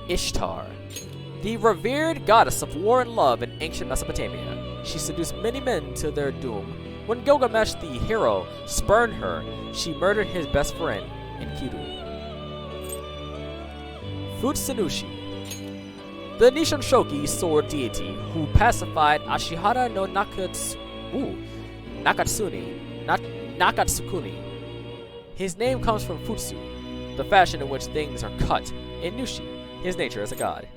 Ishtar, the revered goddess of war and love in ancient Mesopotamia. She seduced many men to their doom. When Gilgamesh the hero spurned her, she murdered his best friend, Enkidu. Futsunushi, the Nishonshoki sword deity who pacified Ashihara no Nakatsukuni. His name comes from Futsu, the fashion in which things are cut, and Nushi, his nature as a god.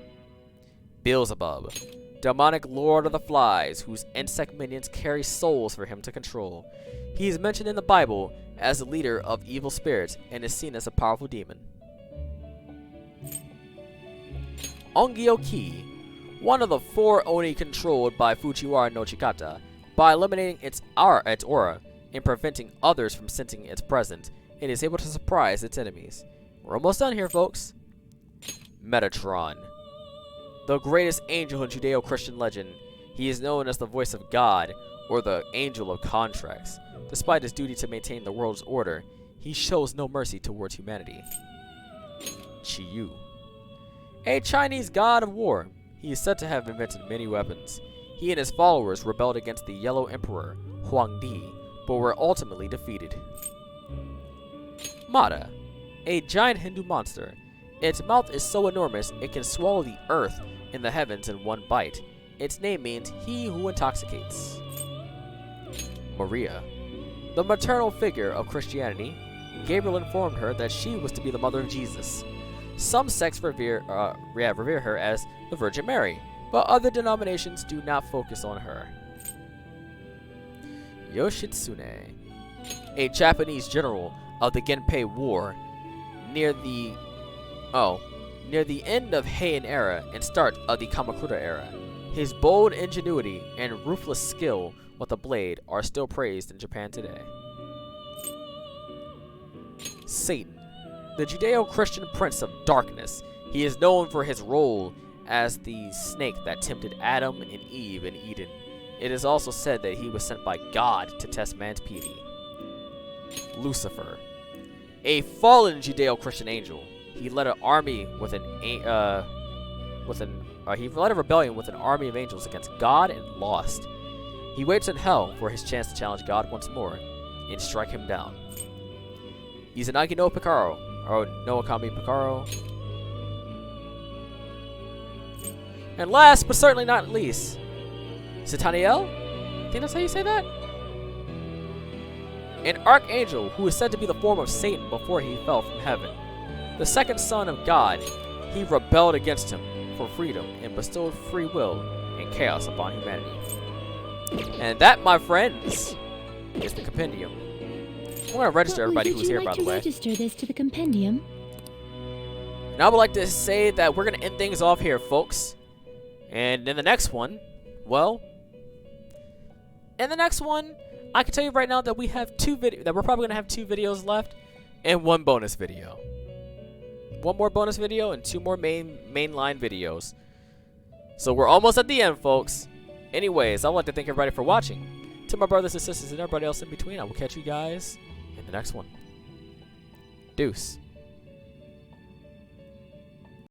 Beelzebub, demonic lord of the flies, whose insect minions carry souls for him to control. He is mentioned in the Bible as the leader of evil spirits and is seen as a powerful demon. Ongyo-ki, one of the 4 Oni controlled by Fujiwara no Chikata. By eliminating its aura and preventing others from sensing its presence, it is able to surprise its enemies. We're almost done here, folks. Metatron, the greatest angel in Judeo-Christian legend. He is known as the voice of God, or the angel of contracts. Despite his duty to maintain the world's order, he shows no mercy towards humanity. Chiyu, a Chinese god of war. He is said to have invented many weapons. He and his followers rebelled against the Yellow Emperor, Huangdi, but were ultimately defeated. Mata, a giant Hindu monster. Its mouth is so enormous it can swallow the earth and the heavens in one bite. Its name means he who intoxicates. Maria, the maternal figure of Christianity. Gabriel informed her that she was to be the mother of Jesus. Some sects revere her as the Virgin Mary, but other denominations do not focus on her. Yoshitsune, a Japanese general of the Genpei War, near the end of Heian era and start of the Kamakura era. His bold ingenuity and ruthless skill with the blade are still praised in Japan today. Satan, the Judeo-Christian prince of darkness. He is known for his role as the snake that tempted Adam and Eve in Eden. It is also said that he was sent by God to test man's piety. Lucifer, a fallen Judeo-Christian angel. he led an army with he led a rebellion with an army of angels against God and lost. He waits in hell for his chance to challenge God once more and strike him down. Izanagi no Picaro, or no Akami Picaro. And last, but certainly not least, Sataniel? I think that's how you say that? An archangel who is said to be the form of Satan before he fell from heaven. The second son of God, he rebelled against him for freedom and bestowed free will and chaos upon humanity. And that, my friends, is the Compendium. I'm going to register everybody who's here, by the way. Register this to the Compendium? And I would like to say that we're going to end things off here, folks. And in the next one, well, in the next one, I can tell you right now that we have we're probably going to have 2 videos left and 1 bonus video. 1 more bonus video and 2 more mainline videos. So we're almost at the end, folks. Anyways, I'd like to thank everybody for watching. To my brothers and sisters and everybody else in between, I will catch you guys in the next one. Deuce.